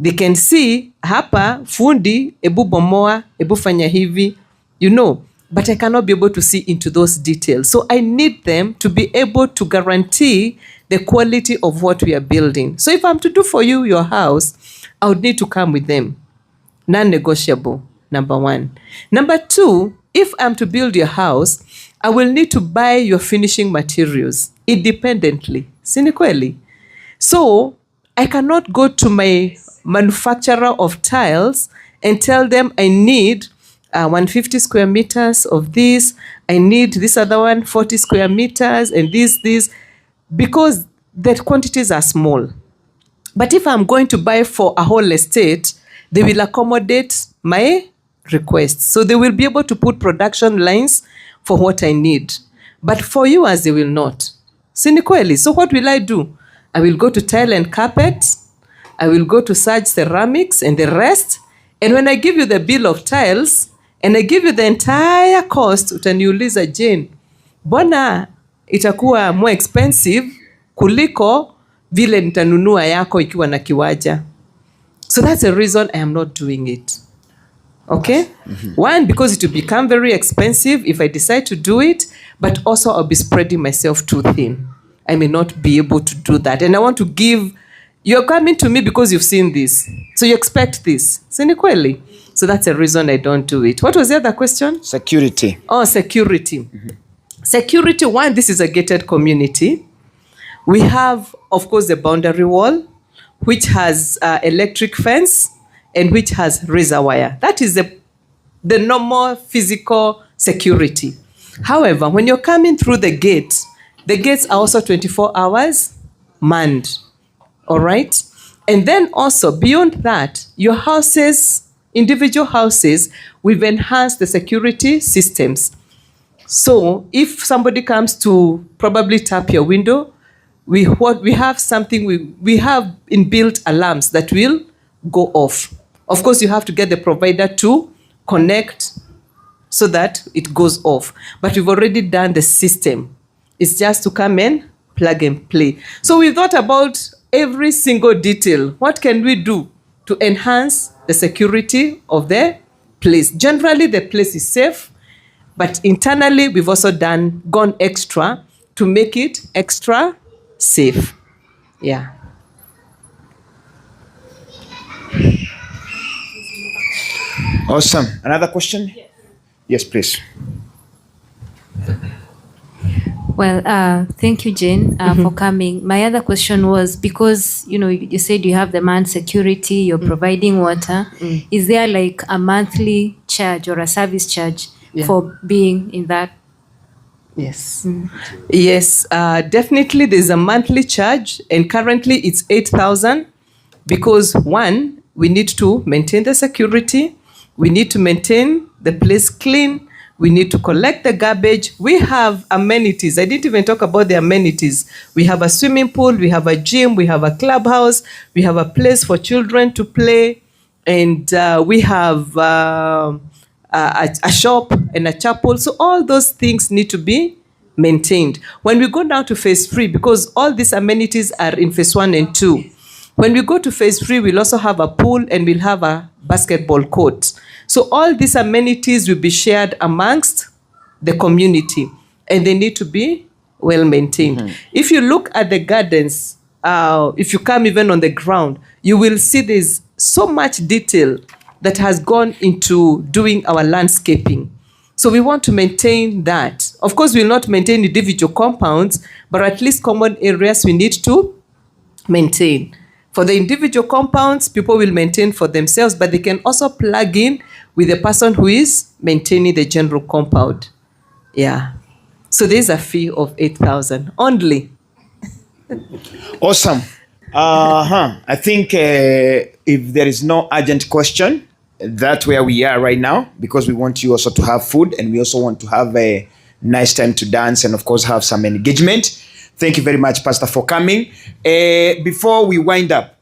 They can see, hapa, fundi, ebu bomoa, ebu fanya hivi, you know. But I cannot be able to see into those details. So I need them to be able to guarantee the quality of what we are building. So if I'm to do for you your house, I would need to come with them. Non-negotiable, number one. Number two, if I'm to build your house, I will need to buy your finishing materials independently. Sini kweli? So I cannot go to my manufacturer of tiles and tell them I need 150 square meters of this, I need this other one, 40 square meters, and this, because the quantities are small. But if I'm going to buy for a whole estate, they will accommodate my requests. So they will be able to put production lines for what I need. But for you, as they will not. Sini kweli? So what will I do? I will go to tile and carpet. I will go to Sarge ceramics and the rest. And when I give you the bill of tiles, and I give you the entire cost, utaniuliza Jane, bona itakuwa more expensive kuliko vile nitanunua yako ikiwa na kiwaja. So that's the reason I am not doing it. Okay? One, because it will become very expensive if I decide to do it, but also I'll be spreading myself too thin. I may not be able to do that. And I want to give, you're coming to me because you've seen this. So you expect this. Sini kweli? So that's the reason I don't do it. What was the other question? Security. Oh, security. Security, one, this is a gated community. We have, of course, the boundary wall, which has electric fence and which has razor wire. That is the normal physical security. However, when you're coming through the gates are also 24 hours manned. All right? And then also, beyond that, your houses, individual houses, we've enhanced the security systems. So if somebody comes to probably tap your window, we have something, we have inbuilt alarms that will go off. Of course, you have to get the provider to connect so that it goes off. But we've already done the system. It's just to come in, plug and play. So we thought about every single detail. What can we do to enhance the security of the place? Generally, the place is safe, but internally, we've also gone extra to make it extra safe. Yeah. Awesome. Another question? Yes, please. Well, thank you, Jane, for coming. My other question was, because, you said you have the manned security, you're providing water. Is there like a monthly charge or a service charge for being in that? Yes. Yes, definitely there's a monthly charge, and currently it's 8,000 because one, we need to maintain the security, we need to maintain the place clean, we need to collect the garbage. We have amenities. I didn't even talk about the amenities. We have a swimming pool, we have a gym, we have a clubhouse, we have a place for children to play, and we have a shop and a chapel. So all those things need to be maintained. When we go down to phase 3, because all these amenities are in phase 1 and 2, when we go to phase 3, we'll also have a pool and we'll have a basketball court. So all these amenities will be shared amongst the community, and they need to be well maintained. If you look at the gardens, if you come even on the ground, you will see there's so much detail that has gone into doing our landscaping. So we want to maintain that. Of course, we'll not maintain individual compounds, but at least common areas we need to maintain. For the individual compounds, people will maintain for themselves, but they can also plug in with the person who is maintaining the general compound. Yeah. So there's a fee of 8,000 only. Awesome. I think if there is no urgent question, that's where we are right now, because we want you also to have food, and we also want to have a nice time to dance and of course have some engagement. Thank you very much, Pastor, for coming. Before we wind up,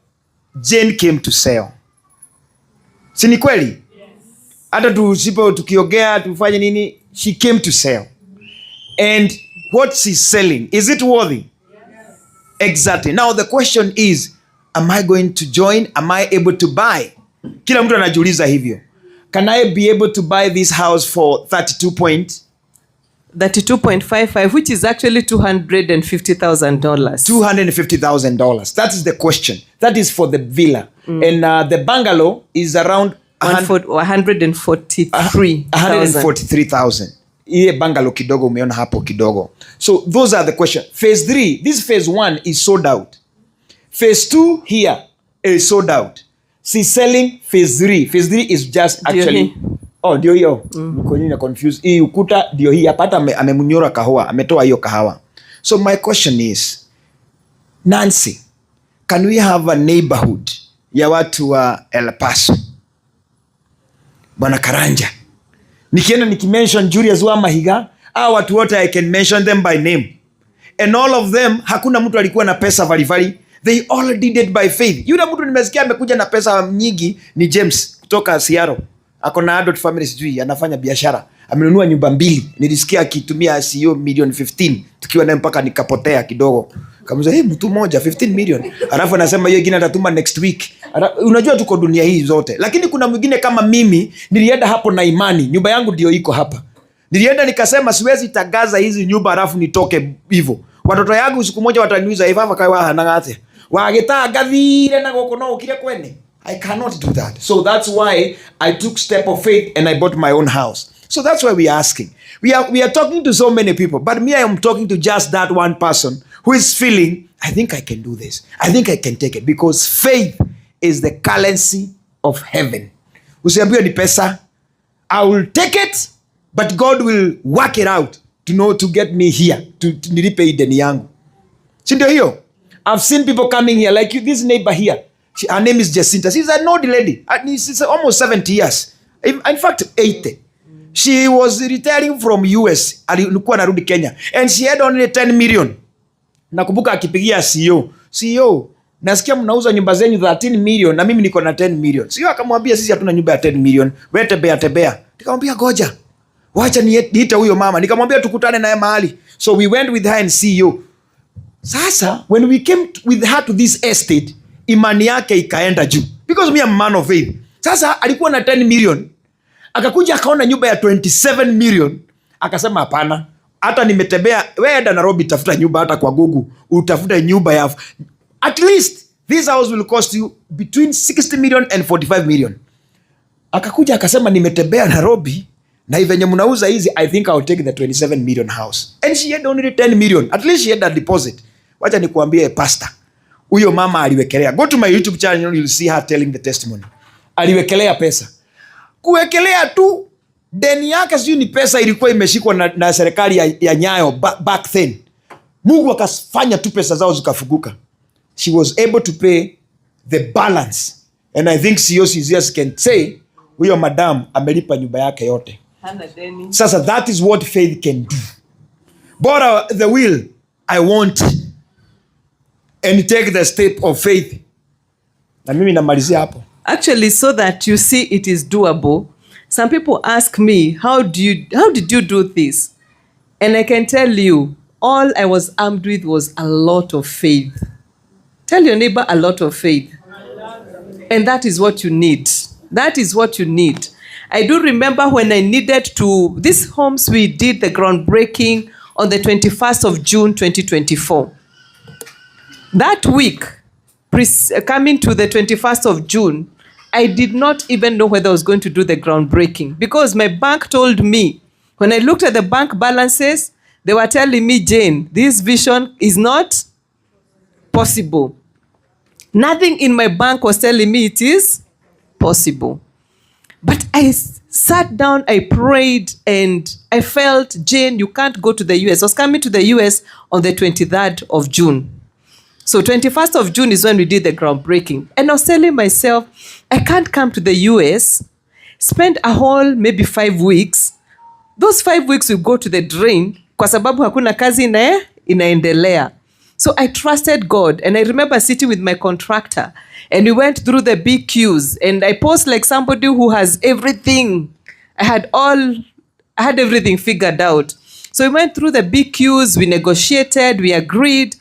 Jane came to sell. Si ni kweli? Hata tukiongea tufanye nini, she came to sell. And what she's selling, is it worthy? Yes. Exactly. Now the question is, am I going to join? Am I able to buy? Kila mtu anajiuliza hivyo. Can I be able to buy this house for 32.55, which is actually $250,000. $250,000. That is the question. That is for the villa. And the bungalow is around 143,000. Iye bungalow kidogo umeona hapo kidogo. So those are the questions. Phase 3, this phase 1 is sold out. Phase 2 here is sold out. She's selling phase 3. Phase 3 is just actually ndio hiyo. Niko nini confused. Hii ukuta ndio hii hapa amemnyora kahawa, ametoa hiyo kahawa. So my question is, Nancy, can we have a neighborhood ya watu wa El Paso? Bwana Karanja. Nikienda nikimention Julius wa Mahiga, watu wote I can mention them by name. And all of them, hakuna mtu alikuwa na pesa valivali. They all did it by faith. Yule mtu nimesikia amekuja na pesa nyingi ni James kutoka Seattle. Ako na adult family sijui, anafanya biashara. Amenunua nyumba 2. Nilisikia akitumia CEO million 15. Tukiwa naye mpaka nikapotea kidogo. Kamuza mtu mmoja 15 million. Alafu anasema hiyo ingine atatuma next week. Unajua tuko dunia hii zote. Lakini kuna mwingine kama mimi, nilienda hapo na imani. Nyumba yangu ndio iko hapa. Nilienda nikasema siwezi tagaza hizi nyumba alafu nitoke hivyo. Watoto yangu siku moja wataniuliza ifafa kaiwa hanangate. Wageta gathire na goko no ukire kwene. I cannot do that. So that's why I took step of faith and I bought my own house. So that's why we are asking. We are talking to so many people, but me, I am talking to just that one person who is feeling, I think I can do this. I think I can take it, because faith is the currency of heaven. Usiambiwe ni pesa. I will take it, but God will work it out to get me here, to nilipe deni yangu. Si ndio hiyo? I've seen people coming here, like this neighbor here. Her name is Jacinta. She's an old lady. She's almost 70 years. In fact, 80. She was retiring from US. Alikuwa narudi Kenya. And she had only 10 million. Nakumbuka akipigia CEO, nasikia mnauza nyumba zenyu 13 million na mimi niko na 10 million. CEO akamwambia sisi hatuna nyumba ya 10 million. Wewe tembea. Nikamwambia goja. Wacha niite huyo mama. Nikamwambia tukutane naye mahali. So we went with her and CEO. Sasa when we came with her to this estate, imani yake ikaenda juu. Because me am a man of faith. Sasa alikuwa na 10 million. Akakuja akaona nyumba ya 27 million. Akasema hapana. Hata nimetembea, wewe enda Nairobi tafuta nyumba hata kwa Google. Utafuta nyumba ya at least this house will cost you between 60 million and 45 million. Akakuja akasema nimetembea Nairobi na venye mnauza hizi, I think I'll take the 27 million house. And she had only 10 million. At least she had a deposit. Wacha nikuambie pastor. Huyo mama aliwekelea. Go to my YouTube channel, you'll see her telling the testimony. Aliwekelea pesa. Kuwekelea tu, deni yake sijui ni pesa ilikuwa imeshikwa na serikali ya Nyayo back then. Mungu akafanya tu pesa zao zikafuguka. She was able to pay the balance. And I think COCs can say, huyo madam amelipa nyumba yake yote. Sasa that is what faith can do. Bora the will, I want. And take the step of faith. Na mimi namalizia hapo. Actually, so that you see it is doable, some people ask me, how did you do this? And I can tell you, all I was armed with was a lot of faith. Tell your neighbor, a lot of faith. And that is what you need. That is what you need. I do remember when I needed to, these homes, we did the groundbreaking on the 21st of June, 2024. That week, coming to the 21st of June, I did not even know whether I was going to do the groundbreaking, because my bank told me, when I looked at the bank balances, they were telling me, Jane, this vision is not possible. Nothing in my bank was telling me it is possible. But I sat down, I prayed, and I felt, Jane, you can't go to the US. I was coming to the US on the 23rd of June. So 21st of June is when we did the groundbreaking. And I was telling myself, I can't come to the US, spend a whole maybe 5 weeks. Those 5 weeks will go to the drain kwa sababu hakuna kazi inaendelea. So I trusted God. And I remember sitting with my contractor and we went through the big queues. And I posed like somebody who has everything. I had everything figured out. So we went through the big queues, we negotiated, we agreed.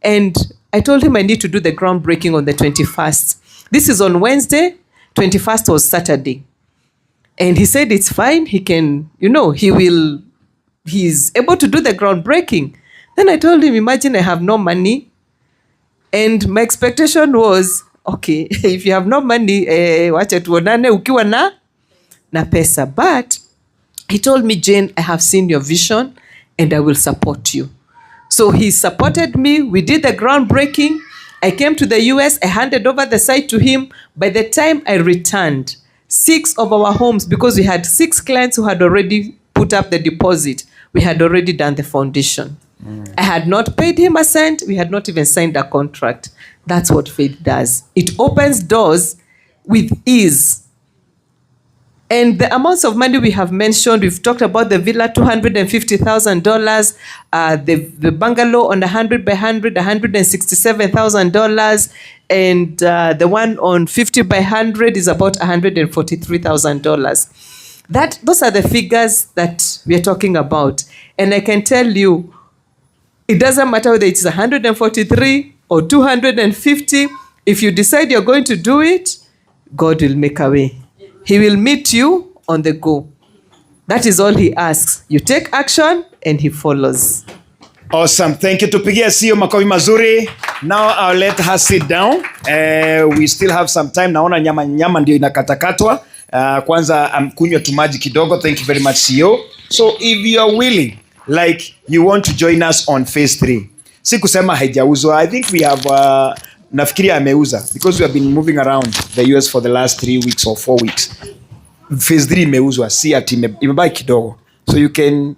And I told him I need to do the groundbreaking on the 21st. This is on Wednesday, 21st was Saturday. And he said it's fine, he can, he's able to do the groundbreaking. Then I told him, imagine I have no money. And my expectation was, okay, if you have no money, wacha tuonane ukiwa na pesa. But he told me, Jane, I have seen your vision and I will support you. So he supported me. We did the groundbreaking. I came to the US. I handed over the site to him. By the time I returned, 6 of our homes, because we had 6 clients who had already put up the deposit, we had already done the foundation. I had not paid him a cent. We had not even signed a contract. That's what faith does. It opens doors with ease. And the amounts of money we have mentioned, we've talked about the villa, $250,000, the bungalow on 100 by 100, $167,000, and the one on 50 by 100 is about $143,000. Those are the figures that we are talking about. And I can tell you, it doesn't matter whether it's 143 or 250. If you decide you're going to do it, God will make a way. He will meet you on the go. That is all he asks. You take action and he follows. Awesome. Thank you. Tupigie sio makofi mazuri. Now I'll let her sit down. We still have some time. Naona nyama ndio inakatakatwa. Kwanza kunywa tu maji kidogo. Thank you very much, CEO. So if you are willing, like you want to join us on phase 3. Si kusema haijauzwa. I think we have nafikiri ameuza because we have been moving around the US for the last 3 weeks or 4 weeks. Phase 3 imeuzwa, si ati imebaki kidogo. So you can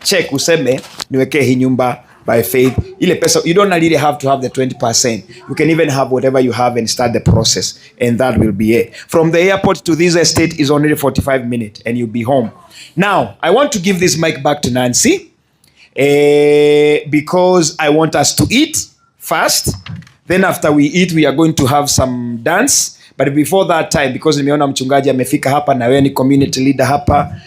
check useme niweke hii nyumba by faith. Ile pesa, you don't really have to have the 20%. You can even have whatever you have and start the process, and that will be it. From the airport to this estate is only 45 minutes and you'll be home. Now, I want to give this mic back to Nancy because I want us to eat first. Then after we eat, we are going to have some dance. But before that time, because nimeona mchungaji amefika hapa na wewe ni community leader hapa,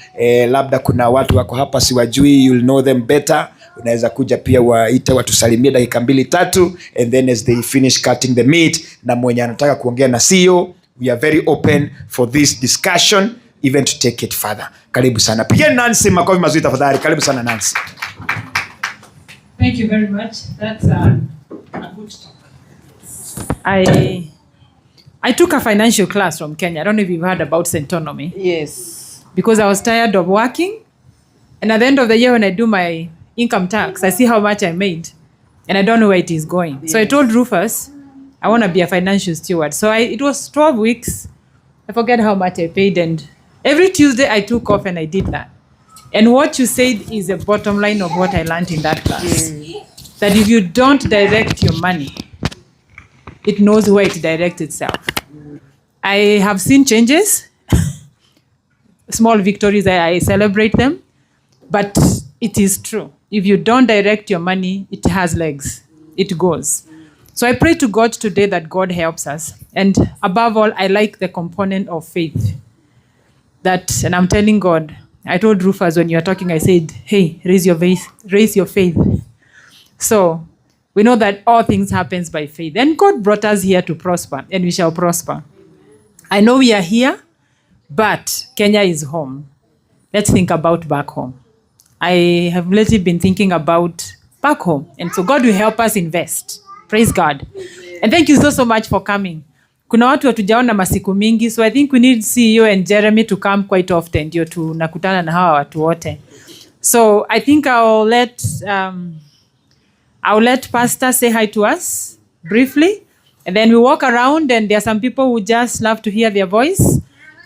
labda kuna watu wako hapa siwajui, you'll know them better. Unaweza kuja pia waite watusalimie dakika 2-3, and then as they finish cutting the meat, na mwenye anataka kuongea na CEO, we are very open for this discussion, even to take it further. Karibu sana. Pia Nancy makofi mazuri tafadhali. Karibu sana Nancy. Thank you very much. That's a good talk. I took a financial class from Kenya. I don't know if you've heard about Centonomy. Yes. Because I was tired of working. And at the end of the year when I do my income tax, I see how much I made. And I don't know where it is going. Yes. So I told Rufus, I want to be a financial steward. So it was 12 weeks. I forget how much I paid. And every Tuesday I took off and I did that. And what you said is the bottom line of what I learned in that class. That if you don't direct your money, it knows where it directs itself. I have seen changes, small victories, I celebrate them, but it is true. If you don't direct your money, it has legs, it goes. So I pray to God today that God helps us. And above all, I like the component of faith. And I'm telling God, I told Rufus when you were talking, I said, hey, raise your faith. So we know that all things happen by faith. And God brought us here to prosper, and we shall prosper. I know we are here, but Kenya is home. Let's think about back home. I have lately been thinking about back home. And so God will help us invest. Praise God. And thank you so much for coming. Kuna watu hatujaona masiku mingi, so I think we need CEO and Jeremy to come quite often ndio tunakutana na hawa watu wote. So I think I'll let Pastor say hi to us briefly, and then we walk around, and there are some people who just love to hear their voice,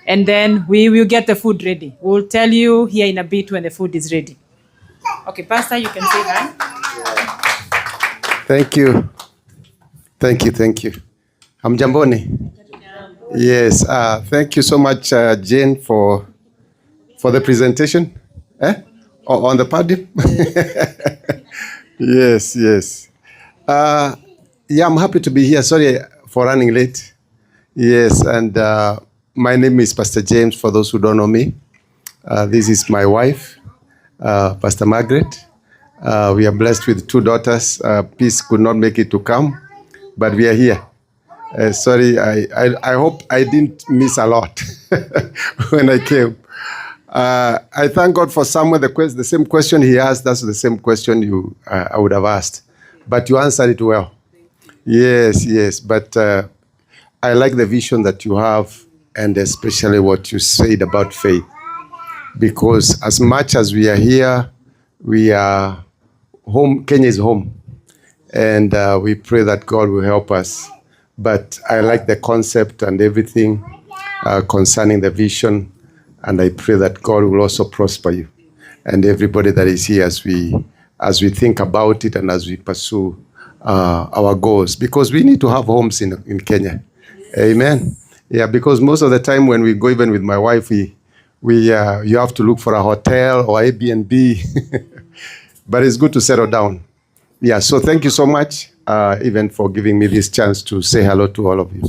and then we will get the food ready. We'll tell you here in a bit when the food is ready. Okay, Pastor, you can say hi. Thank you. Hamjamboni. Yes, thank you so much, Jane, for the presentation. On the podium. Yes. Yeah, I'm happy to be here. Sorry for running late. Yes, and my name is Pastor James, for those who don't know me. This is my wife, Pastor Margaret. We are blessed with 2 daughters. Peace could not make it to come, but we are here. Sorry, I hope I didn't miss a lot when I came. I thank God for Samuel. The same question he asked, that's the same question I would have asked. But you answered it well. Yes. But I like the vision that you have, and especially what you said about faith. Because as much as we are here, we are home. Kenya is home. And we pray that God will help us. But I like the concept and everything concerning the vision. And I pray that God will also prosper you and everybody that is here as we think about it and as we pursue our goals. Because we need to have homes in Kenya. Amen. Yeah, because most of the time when we go, even with my wife, you have to look for a hotel or Airbnb. But it's good to settle down. Yeah, so thank you so much, even for giving me this chance to say hello to all of you.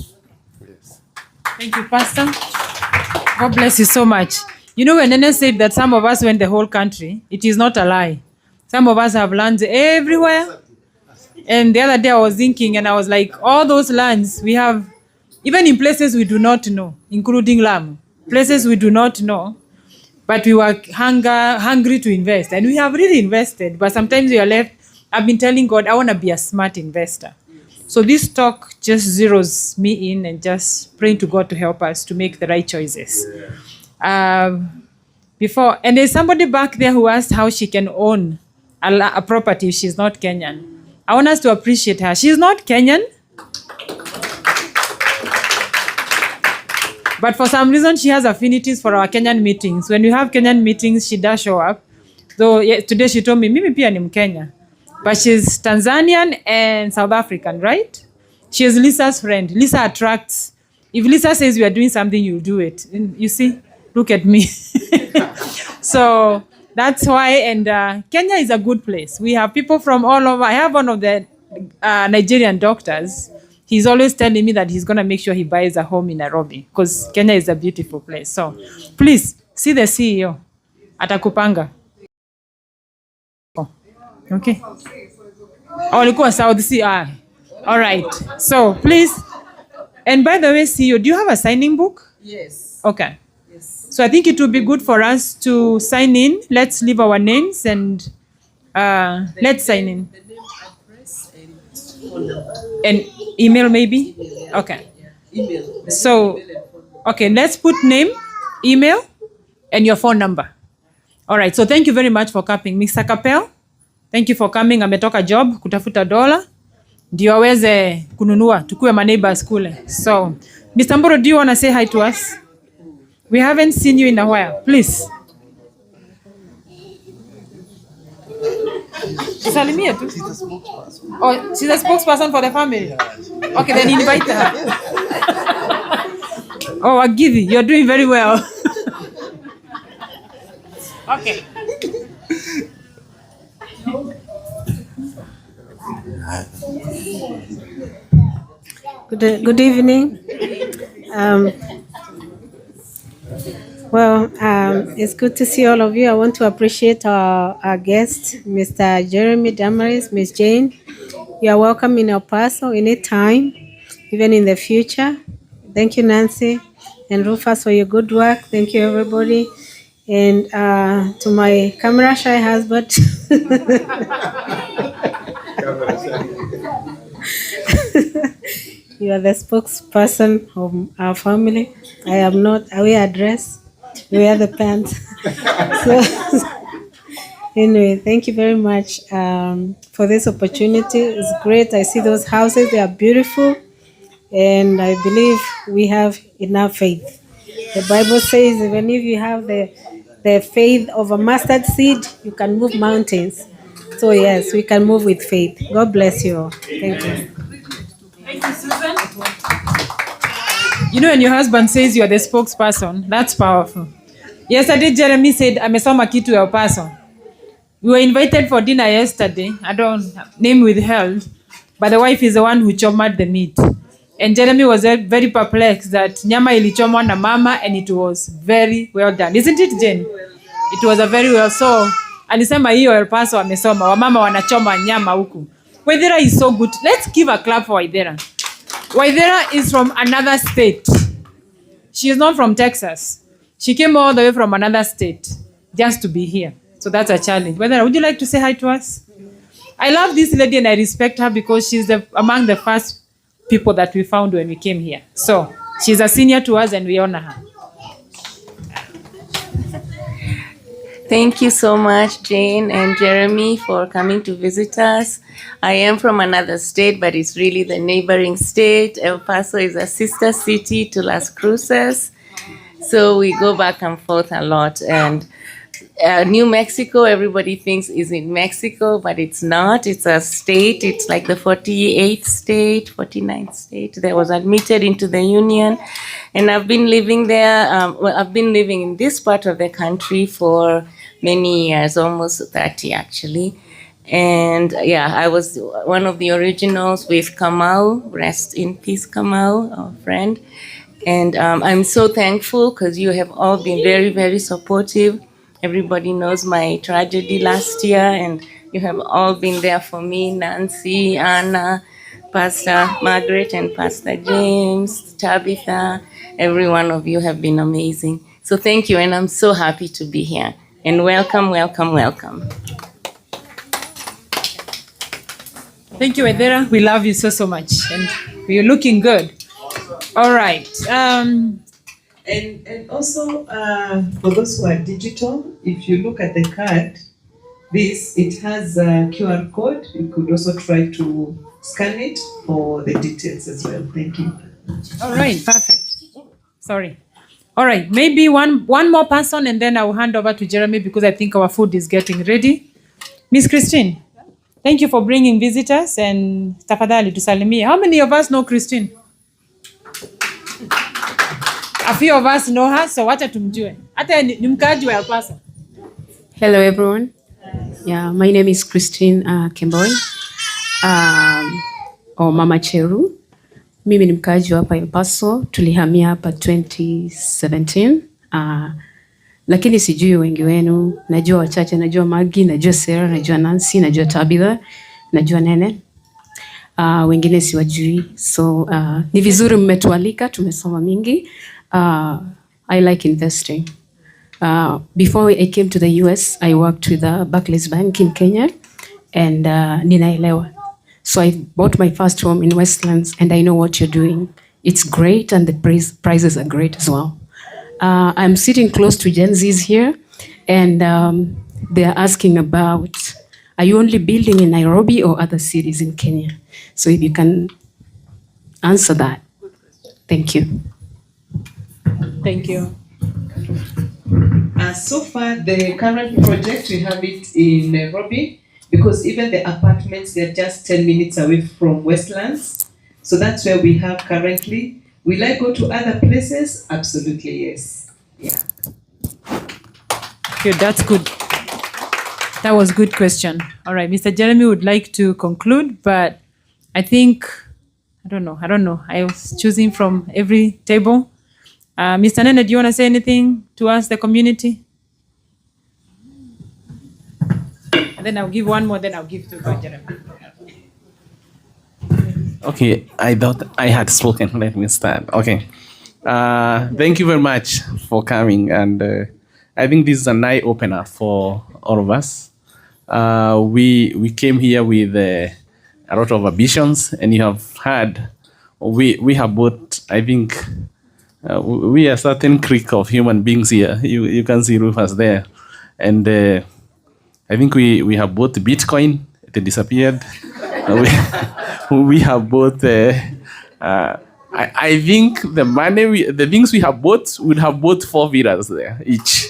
Yes. Thank you, Pastor. God bless you so much. You know, when Nene said that some of us went the whole country, it is not a lie. Some of us have lands everywhere. And the other day I was thinking, and I was like, all those lands we have, even in places we do not know, including Lamu, places we do not know, but we were hungry to invest. And we have really invested, but sometimes we are left. I've been telling God, I want to be a smart investor. So this talk just zeroes me in and just praying to God to help us to make the right choices. And there's somebody back there who asked how she can own a property if she's not Kenyan. I want us to appreciate her. She's not Kenyan, but for some reason she has affinities for our Kenyan meetings. When we have Kenyan meetings, she does show up. Though today she told me, mimi pia ni Mkenya. But she's Tanzanian and South African, right? She is Lisa's friend. Lisa attracts. If Lisa says we are doing something, you'll do it. And you see, look at me. So that's why, and Kenya is a good place. We have people from all over. I have one of the Nigerian doctors. He's always telling me that he's going to make sure he buys a home in Nairobi because Kenya is a beautiful place. So please, see the CEO. Atakupanga. Okay. Alikuwa South Sea. All right. So please, and by the way, CEO, do you have a signing book? Yes. Okay. Yes. So I think it would be good for us to sign in. Let's leave our names and let's sign in. The name, address, and phone number. And email maybe? Okay. Yeah. Email. So, okay, let's put name, email, and your phone number. All right. So thank you very much for coming. Mr. Capel, thank you for coming. Ametoka job kutafuta dola ndio aweze kununua tukue maneighbors kule. So, Mr. Mboro, do you want to say hi to us? We haven't seen you in a while. Please. Salimia tu. She's the spokesperson. Oh, she's a spokesperson for the family. Okay, then invite her. Oh, Agivi, you're doing very well. Okay. Good evening. It's good to see all of you. I want to appreciate our guests, Mr. Jeremy Damaris, Ms. Jane. You are welcome in El Paso anytime, even in the future. Thank you, Nancy and Rufus, for your good work. Thank you, everybody. And to my camera shy husband. You are the spokesperson of our family. I am not. I wear a dress. You wear the pants. So, anyway, thank you very much for this opportunity. It's great. I see those houses. They are beautiful. And I believe we have enough faith. The Bible says even if you have the faith of a mustard seed, you can move mountains. So yes, we can move with faith. God bless you all. Thank you. Thank you, Susan. You know, when your husband says you are the spokesperson, that's powerful. Yesterday, Jeremy said, amesoma kitu ya Paso. We were invited for dinner yesterday. I don't name withheld. but the wife is the one who chomed the meat. And Jeremy was very perplexed that nyama ilichomwa na mama and it was very well done. Isn't it, Jane? It was a very well. So, alisema hiyo El Paso amesoma. Wamama wanachoma nyama huku. Waithera is so good. Let's give a clap for Waithera. Waithera is from another state. She is not from Texas. She came all the way from another state just to be here. So that's a challenge. Waithera, would you like to say hi to us? I love this lady and I respect her because she's among the first people that we found when we came here. So she's a senior to us and we honor her. Thank you so much, Jane and Jeremy, for coming to visit us. I am from another state, but it's really the neighboring state. El Paso is a sister city to Las Cruces. So we go back and forth a lot. And New Mexico, everybody thinks is in Mexico, but it's not. It's a state. It's like the 48th state, 49th state that was admitted into the Union. And I've been living there. I've been living in this part of the country for many years, almost 30 actually. And yeah, I was one of the originals with Kamau. Rest in peace, Kamau, our friend. And I'm so thankful because you have all been very, very supportive. Everybody knows my tragedy last year, and you have all been there for me, Nancy, Anna, Pastor Margaret, and Pastor James, Tabitha. Every one of you have been amazing. So thank you, and I'm so happy to be here. And welcome, welcome, welcome. Thank you, Edera. We love you so, so much. And you're looking good. All right. And also, for those who are digital, if you look at the card, it has a QR code. You could also try to scan it for the details as well. Thank you. All right, perfect. Sorry. All right, maybe one more person and then I will hand over to Jeremy because I think our food is getting ready. Miss Christine, thank you for bringing visitors and tafadhali tusalimie. How many of us know Christine? A few of us know her, so wacha tumjue. Hata ni mkaaji wa El Paso. Hello everyone. Yeah, my name is Christine Kemboy. Or Mama Cheru. Mimi ni mkaaji wa hapa El Paso. Tulihamia hapa 2017. Lakini sijui wengi wenu. Najua wachache, najua Maggie, najua Sarah, najua Nancy, najua Tabitha, najua Nene. Wengine siwajui. So ni vizuri mmetualika, tumesoma mingi. I like investing. Before I came to the US, I worked with Barclays Bank in Kenya and ninaelewa. So I bought my first home in Westlands and I know what you're doing. It's great and the prices are great as well. I'm sitting close to Gen Zs here and they're asking about, are you only building in Nairobi or other cities in Kenya? So if you can answer that. Thank you. Thank you. So far, the current project, we have it in Nairobi because even the apartments, they're just 10 minutes away from Westlands. So that's where we have currently. Will I go to other places? Absolutely, yes. Yeah. Good, that's good. That was a good question. All right, Mr. Jeremy would like to conclude, but I think, I don't know. I was choosing from every table. Mr. Nene, do you want to say anything to us, the community? And then I'll give one more, then I'll give to Jeremy. Okay, I thought I had spoken. Let me start. Okay. Thank you very much for coming. And I think this is an eye-opener for all of us. We came here with a lot of ambitions, and you have heard, we have both, I think, we are a certain clique of human beings here. You can see Rufus there. And I think we have bought Bitcoin. It disappeared. We have bought, I think the things we have bought, would have bought 4 villas there each.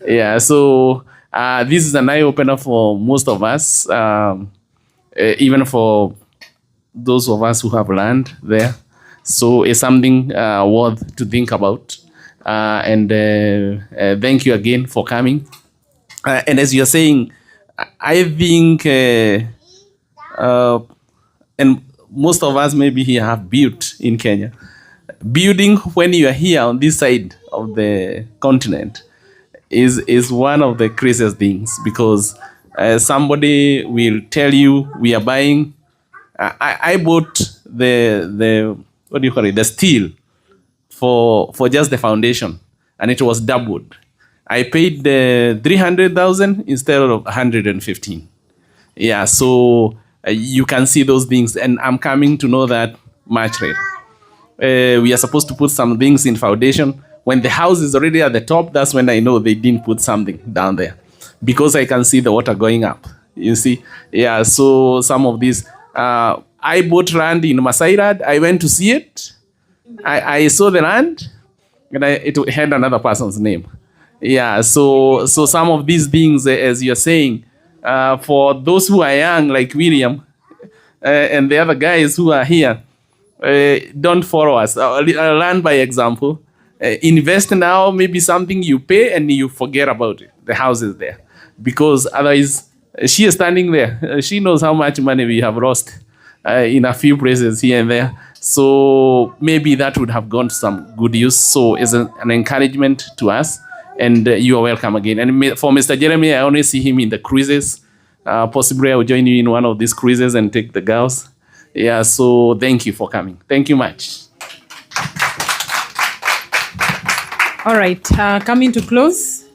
Yeah, so this is an eye-opener for most of us, even for those of us who have land there. So it's something worth to think about. And thank you again for coming. And as you're saying, I think, and most of us maybe here have built in Kenya. Building when you are here on this side of the continent is one of the craziest things, because somebody will tell you we are buying. I bought the what do you call it, the steel for just the foundation, and it was doubled. I paid the 300,000 instead of 115. Yeah, so you can see those things, and I'm coming to know that much later. We are supposed to put some things in foundation. When the house is already at the top, that's when I know they didn't put something down there, because I can see the water going up. You see, yeah. So some of these, I bought land in Masairad. I went to see it. I saw the land, and it had another person's name. Yeah. So some of these things, as you're saying, for those who are young, like William, and the other guys who are here, don't follow us. Learn by example. Invest now, maybe something you pay and you forget about it. The house is there. Because otherwise, she is standing there. She knows how much money we have lost in a few places here and there. So maybe that would have gone to some good use. So it's an encouragement to us. And you are welcome again. And for Mr. Jeremy, I only see him in the cruises. Possibly I will join you in one of these cruises and take the girls. Yeah, so thank you for coming. Thank you much. All right, coming to close.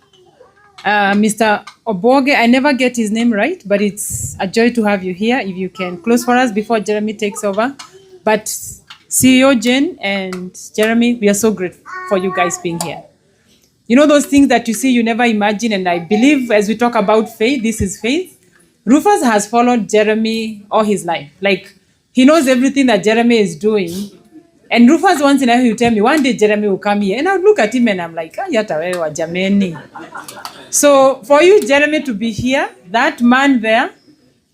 Mr. Oboge, I never get his name right, but it's a joy to have you here. If you can close for us before Jeremy takes over. But CEO Jane and Jeremy, we are so grateful for you guys being here. You know those things that you see you never imagine, and I believe as we talk about faith, this is faith. Rufus has followed Jeremy all his life. Like, he knows everything that Jeremy is doing. And Rufus once in a while will tell me, one day Jeremy will come here. And I would look at him and I'm like, yata wewe jameni. So for you, Jeremy, to be here, that man there,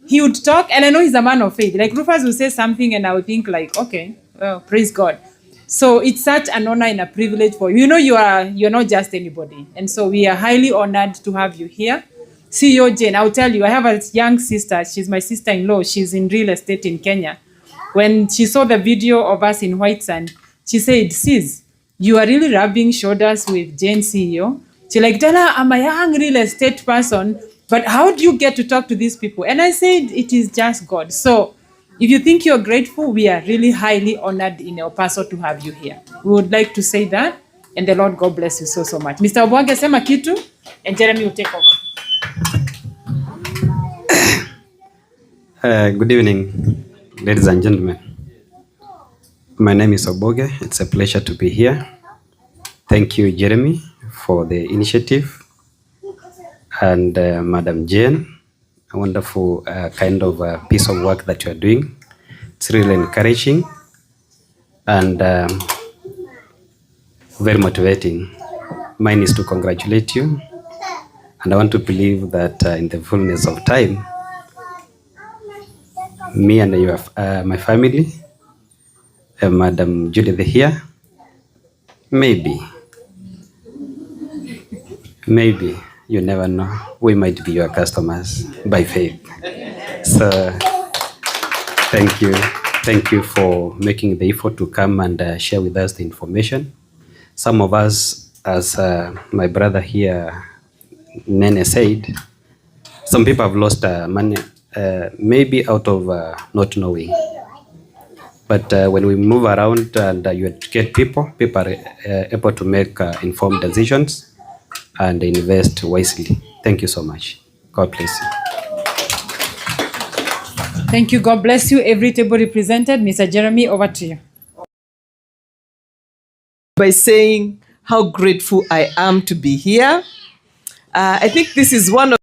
he would talk, and I know he's a man of faith. Like Rufus will say something and I would think like, okay, well, praise God. So it's such an honor and a privilege for you. You know, you're not just anybody. And so we are highly honored to have you here. CEO Jane, I'll tell you, I have a young sister. She's my sister-in-law. She's in real estate in Kenya. When she saw the video of us in White Sand, she said, sis, you are really rubbing shoulders with Jane CEO. She like, Dana, I'm a young real estate person, but how do you get to talk to these people? And I said, it is just God. So if you think you're grateful, we are really highly honored in El Paso to have you here. We would like to say that, and the Lord God bless you so, so much. Mr. Oboge, sema kitu, and Jeremy will take over. Good evening, ladies and gentlemen. My name is Oboge. It's a pleasure to be here. Thank you, Jeremy, for the initiative, and Madam Jane, a wonderful kind of piece of work that you are doing. It's really encouraging and very motivating. Mine is to congratulate you, and I want to believe that in the fullness of time, me and my family, Madam Judith here, maybe, you never know, we might be your customers by faith. So thank you for making the effort to come and share with us the information. Some of us, as my brother here, Nene said, some people have lost money, maybe out of not knowing. But when we move around and you educate people are able to make informed decisions and invest wisely. Thank you so much. God bless you. Thank you. God bless you. Every table represented. Mr. Jeremy, over to you. By saying how grateful I am to be here. I think this is one of